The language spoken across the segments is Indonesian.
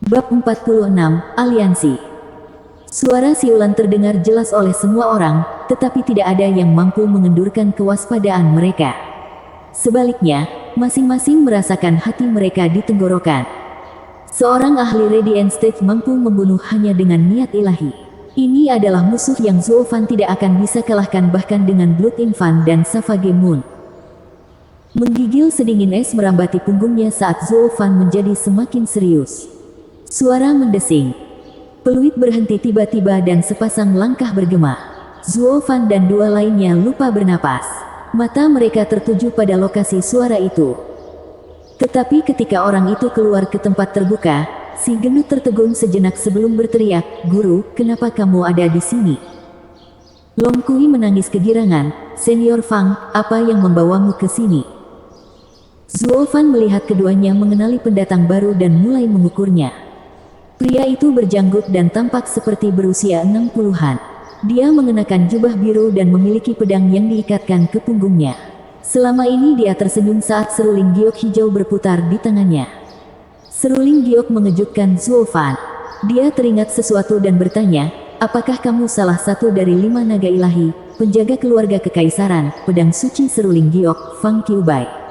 Bab 46, Aliansi. Suara siulan terdengar jelas oleh semua orang, tetapi tidak ada yang mampu mengendurkan kewaspadaan mereka. Sebaliknya, masing-masing merasakan hati mereka di tenggorokan. Seorang ahli Radiant Stage mampu membunuh hanya dengan niat ilahi. Ini adalah musuh yang Zuo Fan tidak akan bisa kalahkan bahkan dengan Blood Infant dan Savage Moon. Menggigil sedingin es merambati punggungnya saat Zuo Fan menjadi semakin serius. Suara mendesing. Peluit berhenti tiba-tiba dan sepasang langkah bergema. Zuo Fan dan dua lainnya lupa bernapas. Mata mereka tertuju pada lokasi suara itu. Tetapi ketika orang itu keluar ke tempat terbuka, si gendut tertegun sejenak sebelum berteriak, "Guru, kenapa kamu ada di sini?" Long Kui menangis kegirangan, "Senior Fang, apa yang membawamu ke sini?" Zuo Fan melihat keduanya mengenali pendatang baru dan mulai mengukurnya. Pria itu berjanggut dan tampak seperti berusia 60-an. Dia mengenakan jubah biru dan memiliki pedang yang diikatkan ke punggungnya. Selama ini dia tersenyum saat seruling giok hijau berputar di tangannya. Seruling giok mengejutkan Zuo Fan. Dia teringat sesuatu dan bertanya, "Apakah kamu salah satu dari 5 naga ilahi, penjaga keluarga kekaisaran, pedang suci seruling giok, Fang Qiubai?"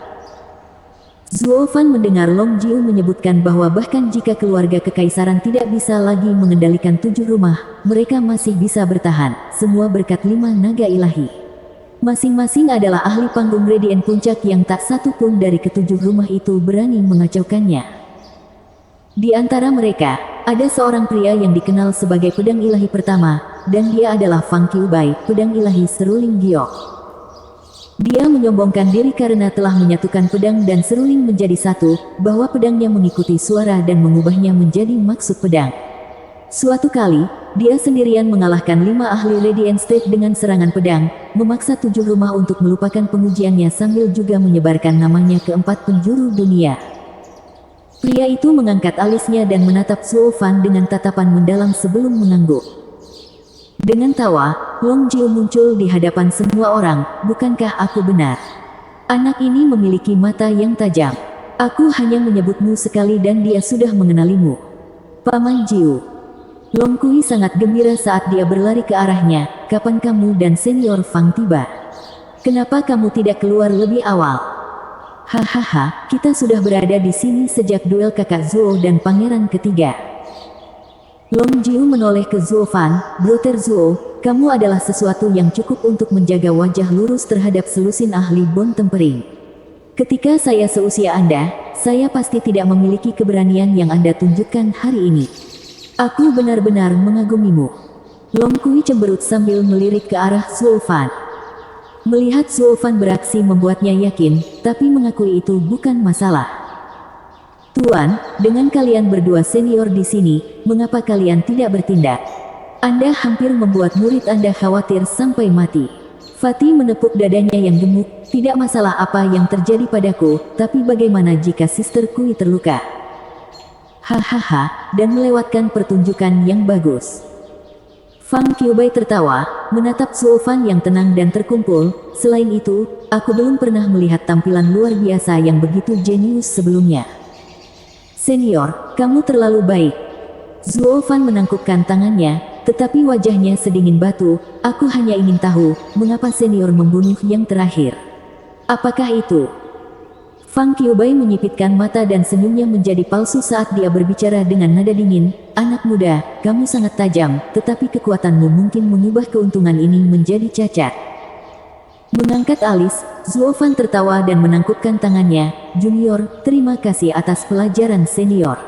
Zuo Fan mendengar Long Jiu menyebutkan bahwa bahkan jika keluarga kekaisaran tidak bisa lagi mengendalikan 7 rumah, mereka masih bisa bertahan, semua berkat 5 naga ilahi. Masing-masing adalah ahli panggung Radiant Puncak yang tak satu pun dari ketujuh rumah itu berani mengacaukannya. Di antara mereka, ada seorang pria yang dikenal sebagai pedang ilahi pertama, dan dia adalah Fang Qiubai, pedang ilahi seruling giok. Dia menyombongkan diri karena telah menyatukan pedang dan seruling menjadi satu, bahwa pedangnya mengikuti suara dan mengubahnya menjadi maksud pedang. Suatu kali, dia sendirian mengalahkan 5 ahli Radiant State dengan serangan pedang, memaksa 7 rumah untuk melupakan pengujiannya sambil juga menyebarkan namanya ke 4 penjuru dunia. Pria itu mengangkat alisnya dan menatap Zuo Fan dengan tatapan mendalam sebelum mengangguk. Dengan tawa, Long Jiu muncul di hadapan semua orang, "Bukankah aku benar? Anak ini memiliki mata yang tajam. Aku hanya menyebutmu sekali dan dia sudah mengenalimu. Paman Jiu." Long Kui sangat gembira saat dia berlari ke arahnya, "Kapan kamu dan Senior Fang tiba? Kenapa kamu tidak keluar lebih awal?" "Hahaha, kita sudah berada di sini sejak duel kakak Zuo dan pangeran ketiga." Long Jiu menoleh ke Zuo Fan, "Brother Zuo, kamu adalah sesuatu yang cukup untuk menjaga wajah lurus terhadap selusin ahli Bone Tempering. Ketika saya seusia Anda, saya pasti tidak memiliki keberanian yang Anda tunjukkan hari ini. Aku benar-benar mengagumimu." Long Kui cemberut sambil melirik ke arah Zuo Fan. Melihat Zuo Fan beraksi membuatnya yakin, tapi mengakui itu bukan masalah. "Tuan, dengan kalian berdua senior di sini, mengapa kalian tidak bertindak? Anda hampir membuat murid Anda khawatir sampai mati." Fatih menepuk dadanya yang gemuk, "Tidak masalah apa yang terjadi padaku, tapi bagaimana jika Sister Kui terluka?" "Hahaha," dan melewatkan pertunjukan yang bagus. Fang Qiubai tertawa, menatap Zuo Fan yang tenang dan terkumpul. "Selain itu, aku belum pernah melihat tampilan luar biasa yang begitu jenius sebelumnya." "Senior, kamu terlalu baik." Zuo Fan menangkupkan tangannya, tetapi wajahnya sedingin batu. "Aku hanya ingin tahu, mengapa senior membunuh yang terakhir? Apakah itu?" Fang Qiubai menyipitkan mata dan senyumnya menjadi palsu saat dia berbicara dengan nada dingin, "Anak muda, kamu sangat tajam, tetapi kekuatanmu mungkin mengubah keuntungan ini menjadi cacat." Mengangkat alis, Zuo Fan tertawa dan menangkupkan tangannya, "Junior, terima kasih atas pelajaran senior.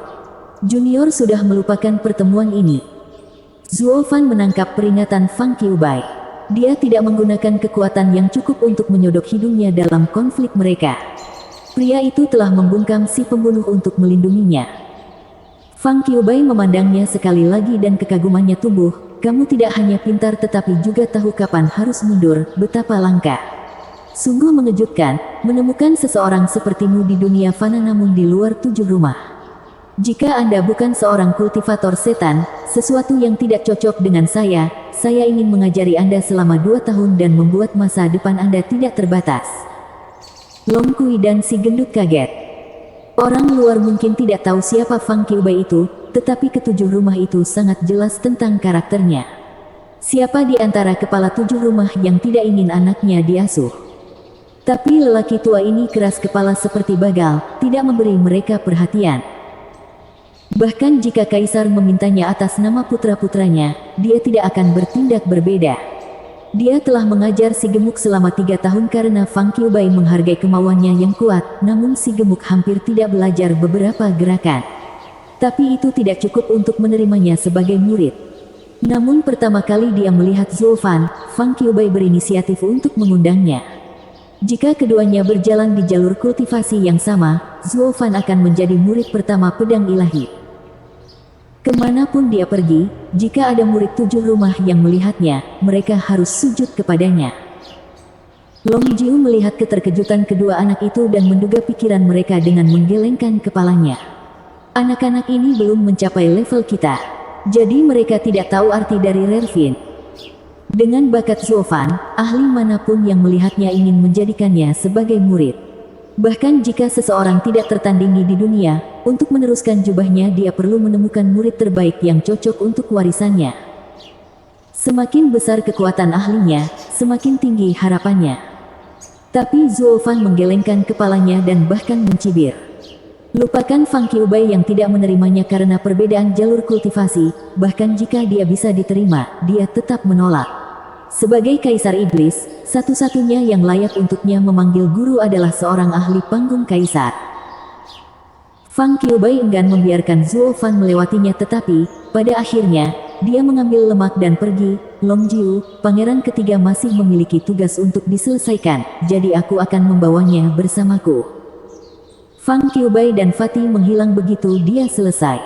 Junior sudah melupakan pertemuan ini." Zuo Fan menangkap peringatan Fang Qiubai. Dia tidak menggunakan kekuatan yang cukup untuk menyodok hidungnya dalam konflik mereka. Pria itu telah membungkam si pembunuh untuk melindunginya. Fang Qiubai memandangnya sekali lagi dan kekagumannya tumbuh. "Kamu tidak hanya pintar tetapi juga tahu kapan harus mundur, betapa langka. Sungguh mengejutkan, menemukan seseorang sepertimu di dunia fana namun di luar 7 rumah. Jika Anda bukan seorang kultivator setan, sesuatu yang tidak cocok dengan saya ingin mengajari Anda selama 2 tahun dan membuat masa depan Anda tidak terbatas." Long Kui dan si gendut kaget. Orang luar mungkin tidak tahu siapa Fang Qiubai itu, tetapi ketujuh rumah itu sangat jelas tentang karakternya. Siapa di antara kepala tujuh rumah yang tidak ingin anaknya diasuh? Tapi lelaki tua ini keras kepala seperti bagal, tidak memberi mereka perhatian. Bahkan jika kaisar memintanya atas nama putra-putranya, dia tidak akan bertindak berbeda. Dia telah mengajar si gemuk selama 3 tahun karena Fang Qiubai menghargai kemauannya yang kuat, namun si gemuk hampir tidak belajar beberapa gerakan. Tapi itu tidak cukup untuk menerimanya sebagai murid. Namun pertama kali dia melihat Zuo Fan, Fang Qiubai berinisiatif untuk mengundangnya. Jika keduanya berjalan di jalur kultivasi yang sama, Zuo Fan akan menjadi murid pertama pedang ilahi. Kemanapun dia pergi, jika ada murid 7 rumah yang melihatnya, mereka harus sujud kepadanya. Long Jiu melihat keterkejutan kedua anak itu dan menduga pikiran mereka dengan menggelengkan kepalanya. Anak-anak ini belum mencapai level kita, jadi mereka tidak tahu arti dari Rare Fin. Dengan bakat Zuo Fan, ahli manapun yang melihatnya ingin menjadikannya sebagai murid. Bahkan jika seseorang tidak tertandingi di dunia, untuk meneruskan jubahnya dia perlu menemukan murid terbaik yang cocok untuk warisannya. Semakin besar kekuatan ahlinya, semakin tinggi harapannya. Tapi Zuo Fan menggelengkan kepalanya dan bahkan mencibir. Lupakan Fang Qiubai yang tidak menerimanya karena perbedaan jalur kultivasi, bahkan jika dia bisa diterima, dia tetap menolak. Sebagai kaisar iblis, satu-satunya yang layak untuknya memanggil guru adalah seorang ahli panggung kaisar. Fang Qiubai enggan membiarkan Zuo Fan melewatinya, tetapi pada akhirnya dia mengambil lemak dan pergi. Long Jiu, pangeran ketiga masih memiliki tugas untuk diselesaikan, jadi aku akan membawanya bersamaku. Fang Qiubai dan Fatih menghilang begitu dia selesai.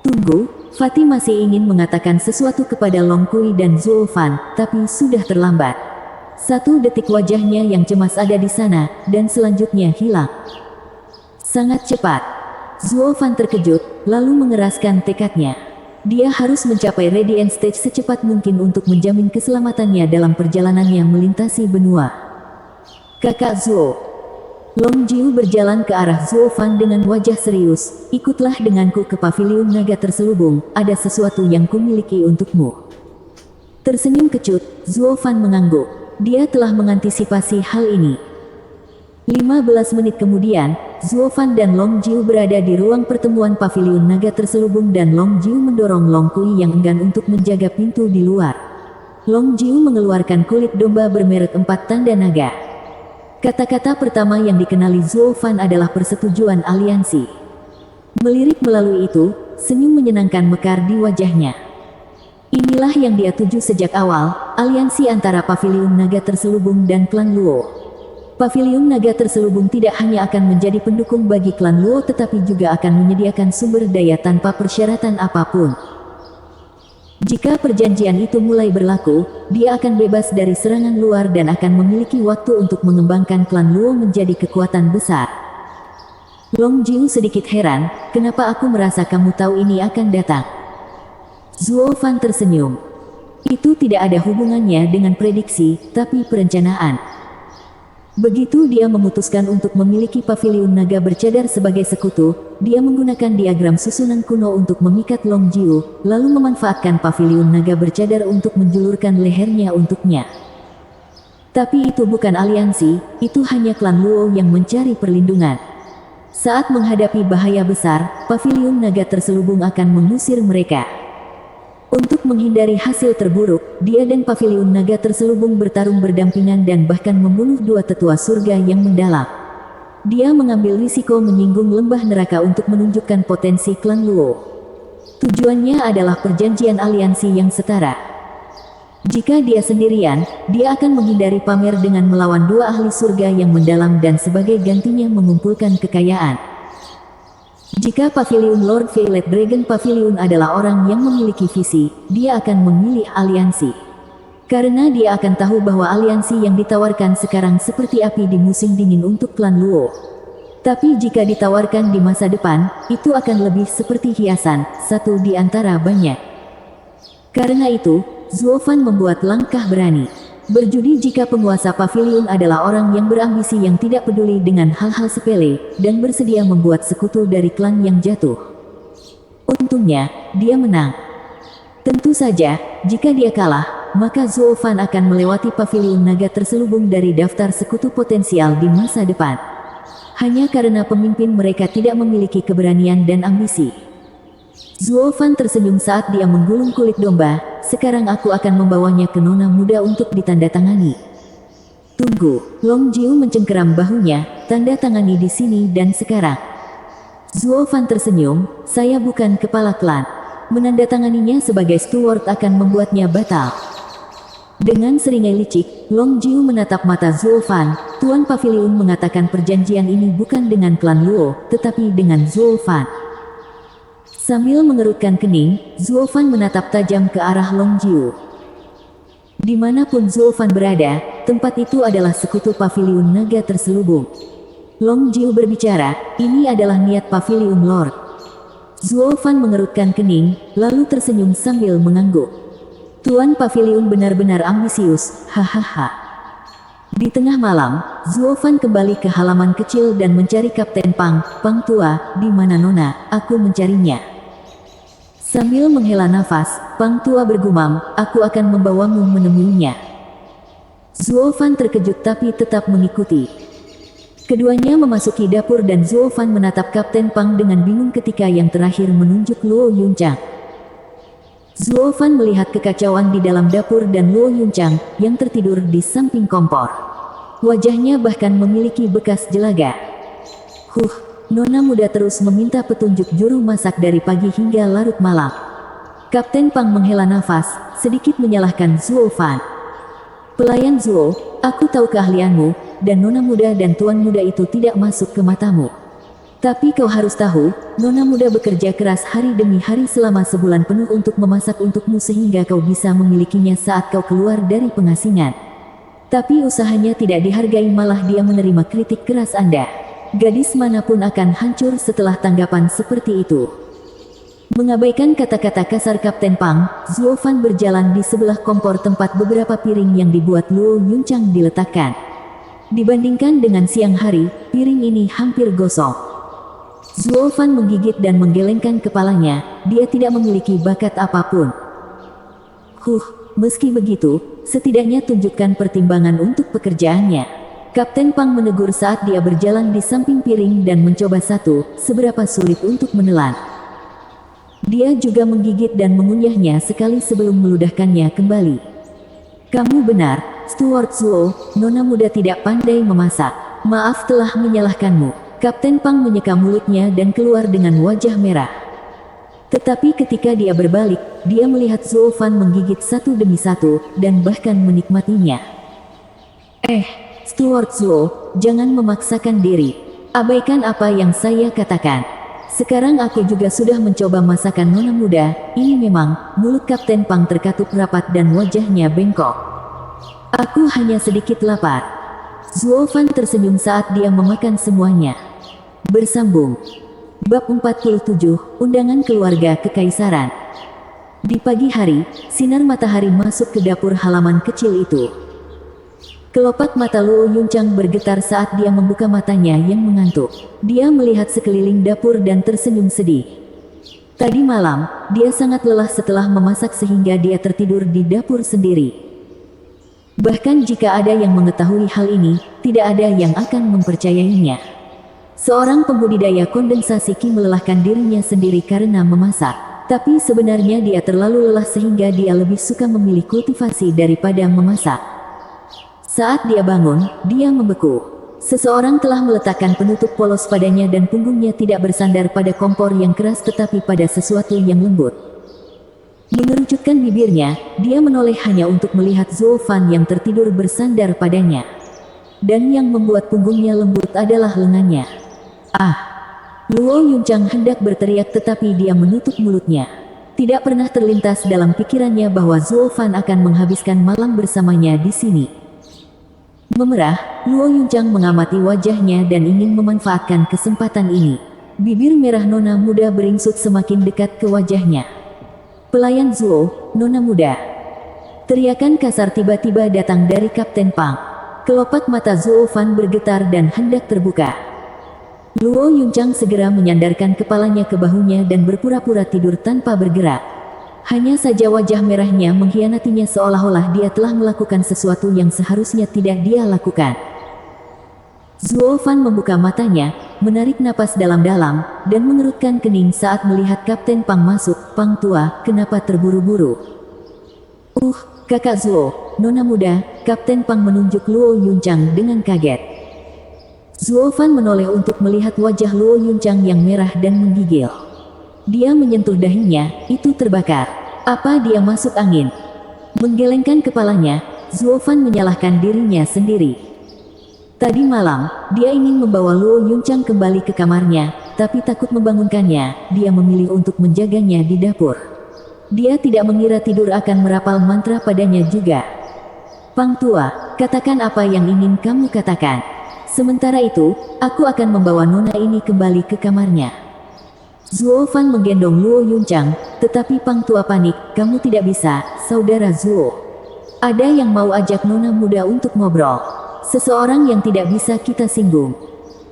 Tunggu. Fatih masih ingin mengatakan sesuatu kepada Long Kui dan Zuo Fan, tapi sudah terlambat. 1 detik wajahnya yang cemas ada di sana, dan selanjutnya hilang. Sangat cepat. Zuo Fan terkejut, lalu mengeraskan tekadnya. Dia harus mencapai Radiant Stage secepat mungkin untuk menjamin keselamatannya dalam perjalanannya melintasi benua. Kakak Zuo. Long Jiu berjalan ke arah Zuo Fan dengan wajah serius. Ikutlah denganku ke paviliun naga terselubung, ada sesuatu yang kumiliki untukmu. Tersenyum kecut, Zuo Fan mengangguk. Dia telah mengantisipasi hal ini. 15 menit kemudian, Zuo Fan dan Long Jiu berada di ruang pertemuan paviliun naga terselubung dan Long Jiu mendorong Long Kui yang enggan untuk menjaga pintu di luar. Long Jiu mengeluarkan kulit domba bermerek 4 tanda naga. Kata-kata pertama yang dikenali Zuo Fan adalah persetujuan aliansi. Melirik melalui itu, senyum menyenangkan mekar di wajahnya. Inilah yang dia tuju sejak awal, aliansi antara Paviliun Naga Terselubung dan klan Luo. Paviliun Naga Terselubung tidak hanya akan menjadi pendukung bagi klan Luo tetapi juga akan menyediakan sumber daya tanpa persyaratan apapun. Jika perjanjian itu mulai berlaku, dia akan bebas dari serangan luar dan akan memiliki waktu untuk mengembangkan klan Luo menjadi kekuatan besar. Long Jiu sedikit heran, kenapa aku merasa kamu tahu ini akan datang? Zuo Fan tersenyum. Itu tidak ada hubungannya dengan prediksi, tapi perencanaan. Begitu dia memutuskan untuk memiliki paviliun naga bercadar sebagai sekutu, dia menggunakan diagram susunan kuno untuk memikat Long Jiu, lalu memanfaatkan paviliun naga bercadar untuk menjulurkan lehernya untuknya. Tapi itu bukan aliansi, itu hanya klan Luo yang mencari perlindungan. Saat menghadapi bahaya besar, paviliun naga terselubung akan mengusir mereka. Untuk menghindari hasil terburuk, dia dan paviliun naga terselubung bertarung berdampingan dan bahkan membunuh 2 tetua surga yang mendalam. Dia mengambil risiko menyinggung lembah neraka untuk menunjukkan potensi klan Luo. Tujuannya adalah perjanjian aliansi yang setara. Jika dia sendirian, dia akan menghindari pamer dengan melawan 2 ahli surga yang mendalam dan sebagai gantinya mengumpulkan kekayaan. Jika Paviliun Lord Violet Dragon Pavilion adalah orang yang memiliki visi, dia akan memilih aliansi. Karena dia akan tahu bahwa aliansi yang ditawarkan sekarang seperti api di musim dingin untuk klan Luo. Tapi jika ditawarkan di masa depan, itu akan lebih seperti hiasan, satu di antara banyak. Karena itu, Zuo Fan membuat langkah berani. Berjudi jika penguasa paviliun adalah orang yang berambisi yang tidak peduli dengan hal-hal sepele, dan bersedia membuat sekutu dari klan yang jatuh. Untungnya, dia menang. Tentu saja, jika dia kalah, maka Zuo Fan akan melewati paviliun naga terselubung dari daftar sekutu potensial di masa depan. Hanya karena pemimpin mereka tidak memiliki keberanian dan ambisi. Zuo Fan tersenyum saat dia menggulung kulit domba. Sekarang aku akan membawanya ke nona muda untuk ditandatangani. Tunggu, Long Jiu mencengkeram bahunya, tanda tangani di sini dan sekarang. Zuo Fan tersenyum, saya bukan kepala klan. Menandatanganinya sebagai steward akan membuatnya batal. Dengan seringai licik, Long Jiu menatap mata Zuo Fan. Tuan Paviliun mengatakan perjanjian ini bukan dengan klan Luo, tetapi dengan Zuo Fan. Sambil mengerutkan kening, Zuo Fan menatap tajam ke arah Long Jiu. Dimanapun Zuo Fan berada, tempat itu adalah sekutu Paviliun Naga terselubung. Long Jiu berbicara, ini adalah niat Paviliun Lord. Zuo Fan mengerutkan kening, lalu tersenyum sambil mengangguk. Tuan Paviliun benar-benar ambisius, hahaha. Di tengah malam, Zuo Fan kembali ke halaman kecil dan mencari Kapten Pang. Pang tua, di mana nona? Aku mencarinya. Sambil menghela nafas, Pang tua bergumam, aku akan membawamu menemuinya. Zuo Fan terkejut tapi tetap mengikuti. Keduanya memasuki dapur dan Zuo Fan menatap Kapten Pang dengan bingung ketika yang terakhir menunjuk Luo Yunchang. Zuo Fan melihat kekacauan di dalam dapur dan Luo Yunchang yang tertidur di samping kompor. Wajahnya bahkan memiliki bekas jelaga. Nona muda terus meminta petunjuk juru masak dari pagi hingga larut malam. Kapten Pang menghela nafas, sedikit menyalahkan Zuo Fan. Pelayan Zuo, aku tahu keahlianmu, dan nona muda dan tuan muda itu tidak masuk ke matamu. Tapi kau harus tahu, nona muda bekerja keras hari demi hari selama sebulan penuh untuk memasak untukmu sehingga kau bisa memilikinya saat kau keluar dari pengasingan. Tapi usahanya tidak dihargai, malah dia menerima kritik keras Anda. Gadis manapun akan hancur setelah tanggapan seperti itu. Mengabaikan kata-kata kasar Kapten Pang, Zuo Fan berjalan di sebelah kompor tempat beberapa piring yang dibuat Luo Yunchang diletakkan. Dibandingkan dengan siang hari, piring ini hampir gosong. Zuo Fan menggigit dan menggelengkan kepalanya, dia tidak memiliki bakat apapun. Meski begitu, setidaknya tunjukkan pertimbangan untuk pekerjaannya. Kapten Pang menegur saat dia berjalan di samping piring dan mencoba satu, seberapa sulit untuk menelan. Dia juga menggigit dan mengunyahnya sekali sebelum meludahkannya kembali. Kamu benar, Steward Zuo, nona muda tidak pandai memasak. Maaf telah menyalahkanmu. Kapten Pang menyeka mulutnya dan keluar dengan wajah merah. Tetapi ketika dia berbalik, dia melihat Zuo Fan menggigit satu demi satu, dan bahkan menikmatinya. Steward Zuo, jangan memaksakan diri. Abaikan apa yang saya katakan. Sekarang aku juga sudah mencoba masakan nona muda, ini memang, mulut Kapten Pang terkatup rapat dan wajahnya bengkok. Aku hanya sedikit lapar. Zuo Fan tersenyum saat dia memakan semuanya. Bersambung. Bab 47, Undangan Keluarga Kekaisaran. Di pagi hari, sinar matahari masuk ke dapur halaman kecil itu. Kelopak mata Luo Yunchang bergetar saat dia membuka matanya yang mengantuk. Dia melihat sekeliling dapur dan tersenyum sedih. Tadi malam, dia sangat lelah setelah memasak sehingga dia tertidur di dapur sendiri. Bahkan jika ada yang mengetahui hal ini, tidak ada yang akan mempercayainya. Seorang pembudidaya kondensasi Qi melelahkan dirinya sendiri karena memasak. Tapi sebenarnya dia terlalu lelah sehingga dia lebih suka memilih kultivasi daripada memasak. Saat dia bangun, dia membeku. Seseorang telah meletakkan penutup polos padanya dan punggungnya tidak bersandar pada kompor yang keras tetapi pada sesuatu yang lembut. Mengerucutkan bibirnya, dia menoleh hanya untuk melihat Zuo Fan yang tertidur bersandar padanya. Dan yang membuat punggungnya lembut adalah lengannya. Luo Yunchang hendak berteriak tetapi dia menutup mulutnya. Tidak pernah terlintas dalam pikirannya bahwa Zuo Fan akan menghabiskan malam bersamanya di sini. Memerah, Luo Yunchang mengamati wajahnya dan ingin memanfaatkan kesempatan ini. Bibir merah nona muda beringsut semakin dekat ke wajahnya. Pelayan Zuo, nona muda. Teriakan kasar tiba-tiba datang dari Kapten Pang. Kelopak mata Zuo Fan bergetar dan hendak terbuka. Luo Yunchang segera menyandarkan kepalanya ke bahunya dan berpura-pura tidur tanpa bergerak. Hanya saja wajah merahnya mengkhianatinya seolah-olah dia telah melakukan sesuatu yang seharusnya tidak dia lakukan. Zuo Fan membuka matanya, menarik napas dalam-dalam, dan mengerutkan kening saat melihat Kapten Pang masuk. Pang tua, kenapa terburu-buru? Kakak Zuo, nona muda, Kapten Pang menunjuk Luo Yunchang dengan kaget. Zuo Fan menoleh untuk melihat wajah Luo Yunchang yang merah dan menggigil. Dia menyentuh dahinya, itu terbakar. Apa dia masuk angin? Menggelengkan kepalanya, Zuo Fan menyalahkan dirinya sendiri. Tadi malam, dia ingin membawa Luo Yunchang kembali ke kamarnya, tapi takut membangunkannya, dia memilih untuk menjaganya di dapur. Dia tidak mengira tidur akan merapal mantra padanya juga. Pang tua, katakan apa yang ingin kamu katakan. Sementara itu, aku akan membawa nona ini kembali ke kamarnya. Zuo Fan menggendong Luo Yunchang, tetapi Pang tua panik, kamu tidak bisa, saudara Zuo. Ada yang mau ajak nona muda untuk ngobrol. Seseorang yang tidak bisa kita singgung.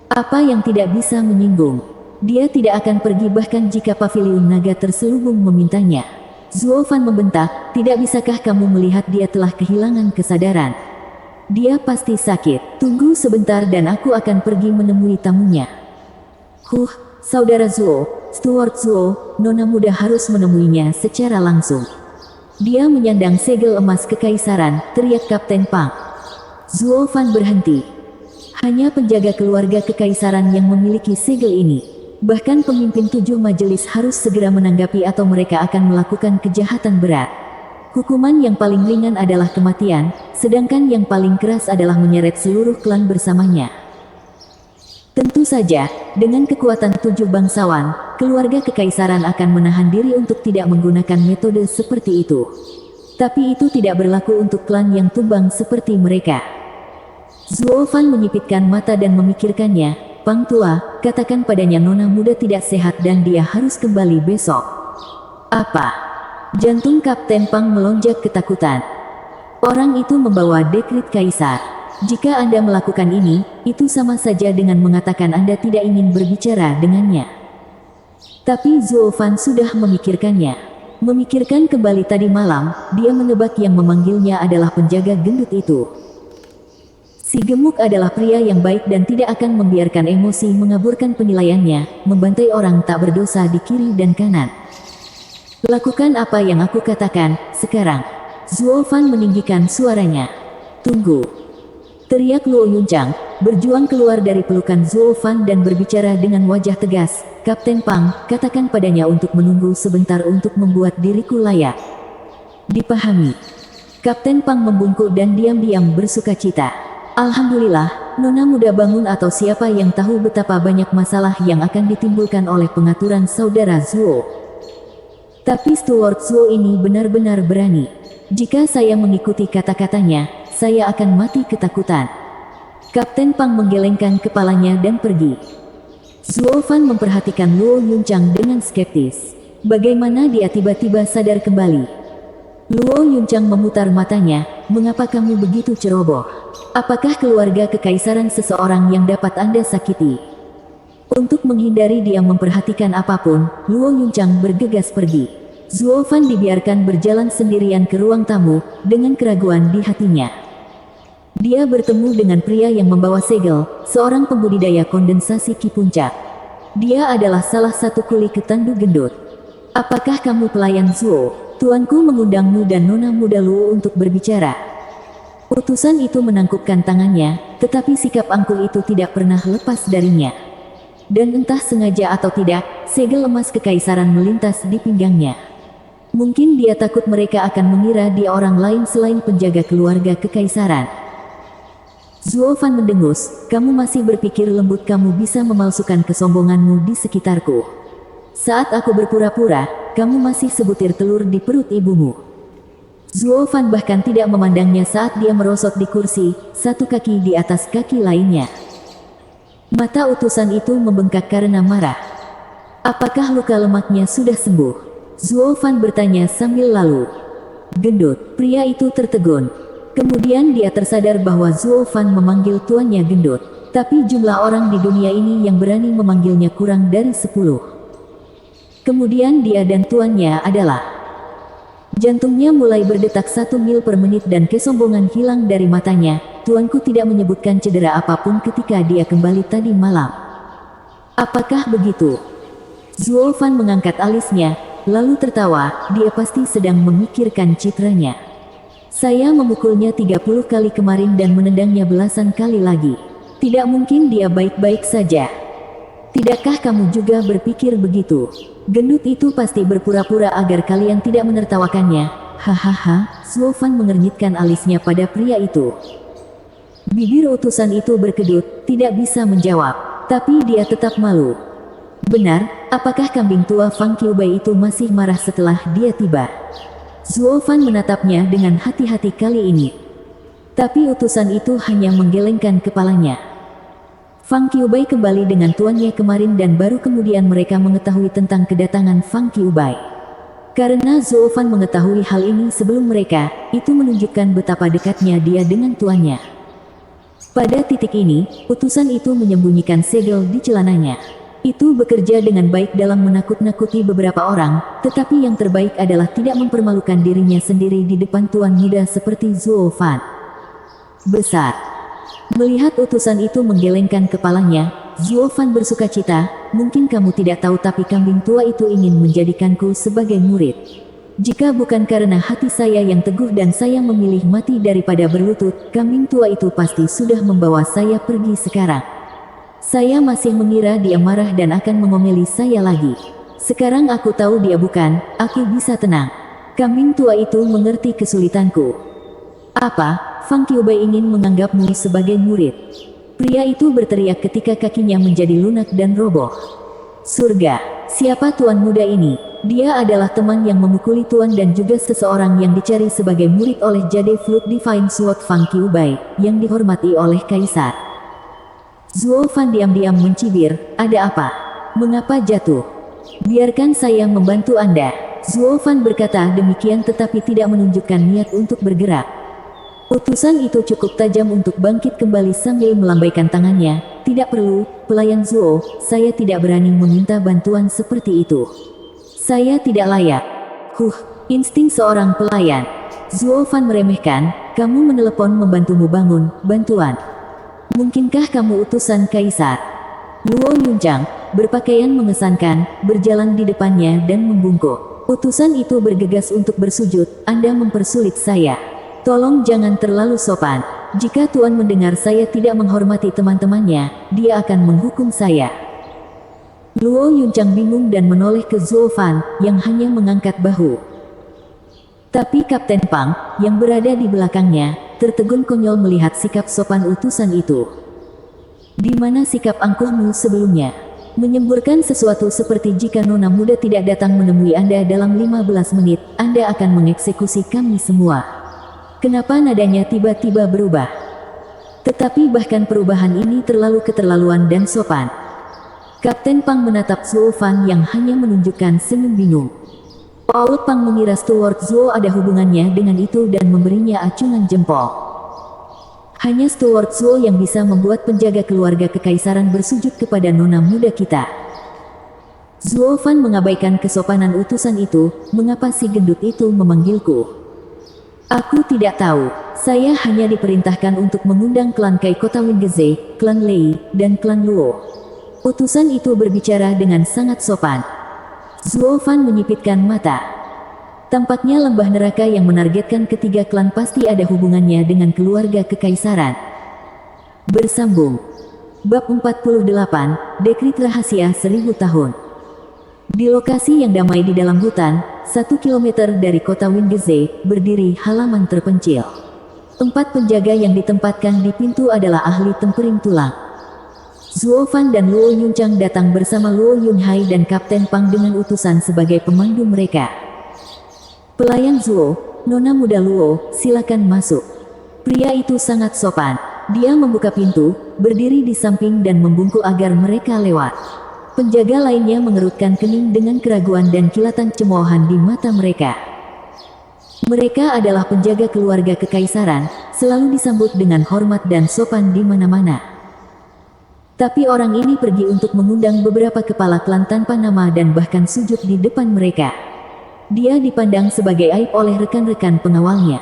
Apa yang tidak bisa menyinggung? Dia tidak akan pergi bahkan jika paviliun naga terselubung memintanya. Zuo Fan membentak, tidak bisakah kamu melihat dia telah kehilangan kesadaran? Dia pasti sakit. Tunggu sebentar dan aku akan pergi menemui tamunya. Saudara Zuo, Steward Zuo, nona muda harus menemuinya secara langsung. Dia menyandang segel emas kekaisaran, teriak Kapten Pang. Zuo Fan berhenti. Hanya penjaga keluarga kekaisaran yang memiliki segel ini. Bahkan pemimpin 7 majelis harus segera menanggapi atau mereka akan melakukan kejahatan berat. Hukuman yang paling ringan adalah kematian, sedangkan yang paling keras adalah menyeret seluruh klan bersamanya. Tentu saja, dengan kekuatan 7 bangsawan, keluarga kekaisaran akan menahan diri untuk tidak menggunakan metode seperti itu. Tapi itu tidak berlaku untuk klan yang tumbang seperti mereka. Zuo Fan menyipitkan mata dan memikirkannya, Pang tua, katakan padanya nona muda tidak sehat dan dia harus kembali besok. Apa? Jantung Kapten Pang melonjak ketakutan. Orang itu membawa dekret kaisar. Jika Anda melakukan ini, itu sama saja dengan mengatakan Anda tidak ingin berbicara dengannya. Tapi Zuo Fan sudah memikirkannya. Memikirkan kembali tadi malam, dia menebak yang memanggilnya adalah penjaga gendut itu. Si gemuk adalah pria yang baik dan tidak akan membiarkan emosi mengaburkan penilaiannya, membantai orang tak berdosa di kiri dan kanan. Lakukan apa yang aku katakan, sekarang. Zuo Fan meninggikan suaranya. Tunggu. Teriak Luo Yunchang, berjuang keluar dari pelukan Zuo Fan dan berbicara dengan wajah tegas. Kapten Pang, katakan padanya untuk menunggu sebentar untuk membuat diriku layak. Dipahami. Kapten Pang membungkuk dan diam-diam bersukacita. Alhamdulillah, nona muda bangun atau siapa yang tahu betapa banyak masalah yang akan ditimbulkan oleh pengaturan saudara Zuo. Tapi Steward Zuo ini benar-benar berani. Jika saya mengikuti kata-katanya, saya akan mati ketakutan. Kapten Pang menggelengkan kepalanya dan pergi. Zuo Fan memperhatikan Luo Yunchang dengan skeptis. Bagaimana dia tiba-tiba sadar kembali? Luo Yunchang memutar matanya, mengapa kamu begitu ceroboh? Apakah keluarga kekaisaran seseorang yang dapat Anda sakiti? Untuk menghindari dia memperhatikan apapun, Luo Yunchang bergegas pergi. Zuo Fan dibiarkan berjalan sendirian ke ruang tamu, dengan keraguan di hatinya. Dia bertemu dengan pria yang membawa segel, seorang pembudidaya kondensasi Ki Puncak. Dia adalah salah satu kuli ketandu gendut. Apakah kamu pelayan Zuo? Tuanku mengundangmu dan nona muda Luo untuk berbicara. Utusan itu menangkupkan tangannya, tetapi sikap angkuh itu tidak pernah lepas darinya. Dan entah sengaja atau tidak, segel emas kekaisaran melintas di pinggangnya. Mungkin dia takut mereka akan mengira dia orang lain selain penjaga keluarga kekaisaran. Zuo Fan mendengus, kamu masih berpikir lembut kamu bisa memalsukan kesombonganmu di sekitarku. Saat aku berpura-pura, kamu masih sebutir telur di perut ibumu. Zuo Fan bahkan tidak memandangnya saat dia merosot di kursi, satu kaki di atas kaki lainnya. Mata utusan itu membengkak karena marah. Apakah luka lemaknya sudah sembuh? Zuo Fan bertanya sambil lalu. Gendut, pria itu tertegun. Kemudian dia tersadar bahwa Zuo Fan memanggil tuannya gendut. Tapi jumlah orang di dunia ini yang berani memanggilnya kurang dari 10. Kemudian dia dan tuannya adalah. Jantungnya mulai berdetak 1 mil per menit dan kesombongan hilang dari matanya. Tuanku tidak menyebutkan cedera apapun ketika dia kembali tadi malam. Apakah begitu? Zuo Fan mengangkat alisnya, lalu tertawa. Dia pasti sedang memikirkan citranya. Saya memukulnya 30 kali kemarin dan menendangnya belasan kali lagi. Tidak mungkin dia baik-baik saja. Tidakkah kamu juga berpikir begitu? Gendut itu pasti berpura-pura agar kalian tidak menertawakannya. Hahaha, Zuo Fan mengernyitkan alisnya pada pria itu. Bibir utusan itu berkedut, tidak bisa menjawab. Tapi dia tetap malu. Benar, apakah kambing tua Fang Qiubai itu masih marah setelah dia tiba? Zuo Fan menatapnya dengan hati-hati kali ini. Tapi utusan itu hanya menggelengkan kepalanya. Fang Qiubai kembali dengan tuannya kemarin dan baru kemudian mereka mengetahui tentang kedatangan Fang Qiubai. Karena Zuo Fan mengetahui hal ini sebelum mereka, itu menunjukkan betapa dekatnya dia dengan tuannya. Pada titik ini, utusan itu menyembunyikan segel di celananya. Itu bekerja dengan baik dalam menakut-nakuti beberapa orang, tetapi yang terbaik adalah tidak mempermalukan dirinya sendiri di depan tuan muda seperti Zuo Fan. Besar. Melihat utusan itu menggelengkan kepalanya, Zuo Fan bersukacita. Mungkin kamu tidak tahu tapi kambing tua itu ingin menjadikanku sebagai murid. Jika bukan karena hati saya yang teguh dan saya memilih mati daripada berlutut, kambing tua itu pasti sudah membawa saya pergi sekarang. Saya masih mengira dia marah dan akan mengomeli saya lagi. Sekarang aku tahu dia bukan, aku bisa tenang. Kambing tua itu mengerti kesulitanku. Apa? Fang Qiubai ingin menganggapmu sebagai murid. Pria itu berteriak ketika kakinya menjadi lunak dan roboh. Surga, siapa tuan muda ini? Dia adalah teman yang memukuli tuan dan juga seseorang yang dicari sebagai murid oleh Jade Flute Divine Sword Fang Qiubai, yang dihormati oleh Kaisar. Zuo Fan diam-diam mencibir, ada apa? Mengapa jatuh? Biarkan saya membantu Anda. Zuo Fan berkata demikian tetapi tidak menunjukkan niat untuk bergerak. Utusan itu cukup tajam untuk bangkit kembali sambil melambaikan tangannya. Tidak perlu, pelayan Zuo, saya tidak berani meminta bantuan seperti itu. Saya tidak layak. Insting seorang pelayan. Zuo Fan meremehkan, kamu menelepon membantumu bangun, bantuan. Mungkinkah kamu utusan Kaisar? Luo Yunchang, berpakaian mengesankan, berjalan di depannya dan membungkuk. Utusan itu bergegas untuk bersujud, Anda mempersulit saya. Tolong jangan terlalu sopan. Jika Tuan mendengar saya tidak menghormati teman-temannya, dia akan menghukum saya. Luo Yunchang bingung dan menoleh ke Zuo Fan, yang hanya mengangkat bahu. Tapi Kapten Pang, yang berada di belakangnya, tertegun konyol melihat sikap sopan utusan itu. Di mana sikap angkuhmu sebelumnya? Menyemburkan sesuatu seperti jika nona muda tidak datang menemui Anda dalam 15 menit, Anda akan mengeksekusi kami semua. Kenapa nadanya tiba-tiba berubah? Tetapi bahkan perubahan ini terlalu keterlaluan dan sopan. Kapten Pang menatap Zuo Fan yang hanya menunjukkan senyum bingung. Paul Pang mengira Steward Zuo ada hubungannya dengan itu dan memberinya acungan jempol. Hanya Steward Zuo yang bisa membuat penjaga keluarga kekaisaran bersujud kepada nona muda kita. Zuo Fan mengabaikan kesopanan utusan itu, mengapa si gendut itu memanggilku? Aku tidak tahu, saya hanya diperintahkan untuk mengundang klan Kai Kota Wingeze, klan Lei, dan klan Luo. Utusan itu berbicara dengan sangat sopan. Zuo Fan menyipitkan mata. Tampaknya lembah neraka yang menargetkan ketiga klan pasti ada hubungannya dengan keluarga kekaisaran. Bersambung. Bab 48, Dekrit Rahasia 1000 Tahun. Di lokasi yang damai di dalam hutan, 1 kilometer dari kota Wingeze, berdiri halaman terpencil. 4 penjaga yang ditempatkan di pintu adalah ahli tempering tulang. Zuo Fan dan Luo Yunchang datang bersama Luo Yunhai dan Kapten Pang dengan utusan sebagai pemandu mereka. Pelayan Zuo, nona muda Luo, silakan masuk. Pria itu sangat sopan. Dia membuka pintu, berdiri di samping dan membungkuk agar mereka lewat. Penjaga lainnya mengerutkan kening dengan keraguan dan kilatan cemoohan di mata mereka. Mereka adalah penjaga keluarga kekaisaran, selalu disambut dengan hormat dan sopan di mana-mana. Tapi orang ini pergi untuk mengundang beberapa kepala klan tanpa nama dan bahkan sujud di depan mereka. Dia dipandang sebagai aib oleh rekan-rekan pengawalnya.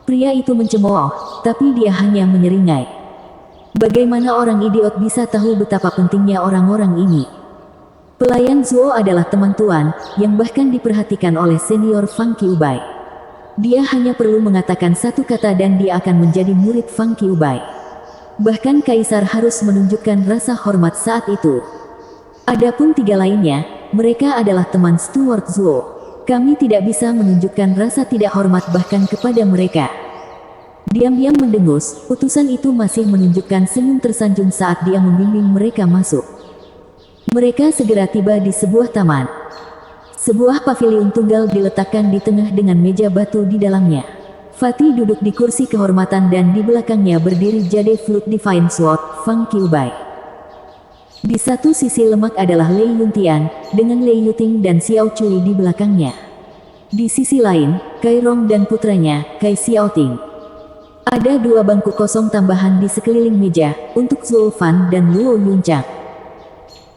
Pria itu mencemooh, tapi dia hanya menyeringai. Bagaimana orang idiot bisa tahu betapa pentingnya orang-orang ini? Pelayan Zuo adalah teman tuan, yang bahkan diperhatikan oleh senior Fang Qiubai. Dia hanya perlu mengatakan satu kata dan dia akan menjadi murid Fang Qiubai. Bahkan Kaisar harus menunjukkan rasa hormat saat itu. Adapun tiga lainnya, mereka adalah teman Steward Zuo. Kami tidak bisa menunjukkan rasa tidak hormat bahkan kepada mereka. Diam-diam mendengus, utusan itu masih menunjukkan senyum tersanjung saat dia membimbing mereka masuk. Mereka segera tiba di sebuah taman. Sebuah paviliun tunggal diletakkan di tengah dengan meja batu di dalamnya. Fatih duduk di kursi kehormatan dan di belakangnya berdiri Jade Flute Divine Sword, Fang Qiubai. Di satu sisi lemak adalah Lei Yuntian, dengan Lei Yuting dan Xiao Cui di belakangnya. Di sisi lain, Kai Rong dan putranya, Kai Xiaoting. Ada dua bangku kosong tambahan di sekeliling meja, untuk Zuo Fan dan Luo Yunchang.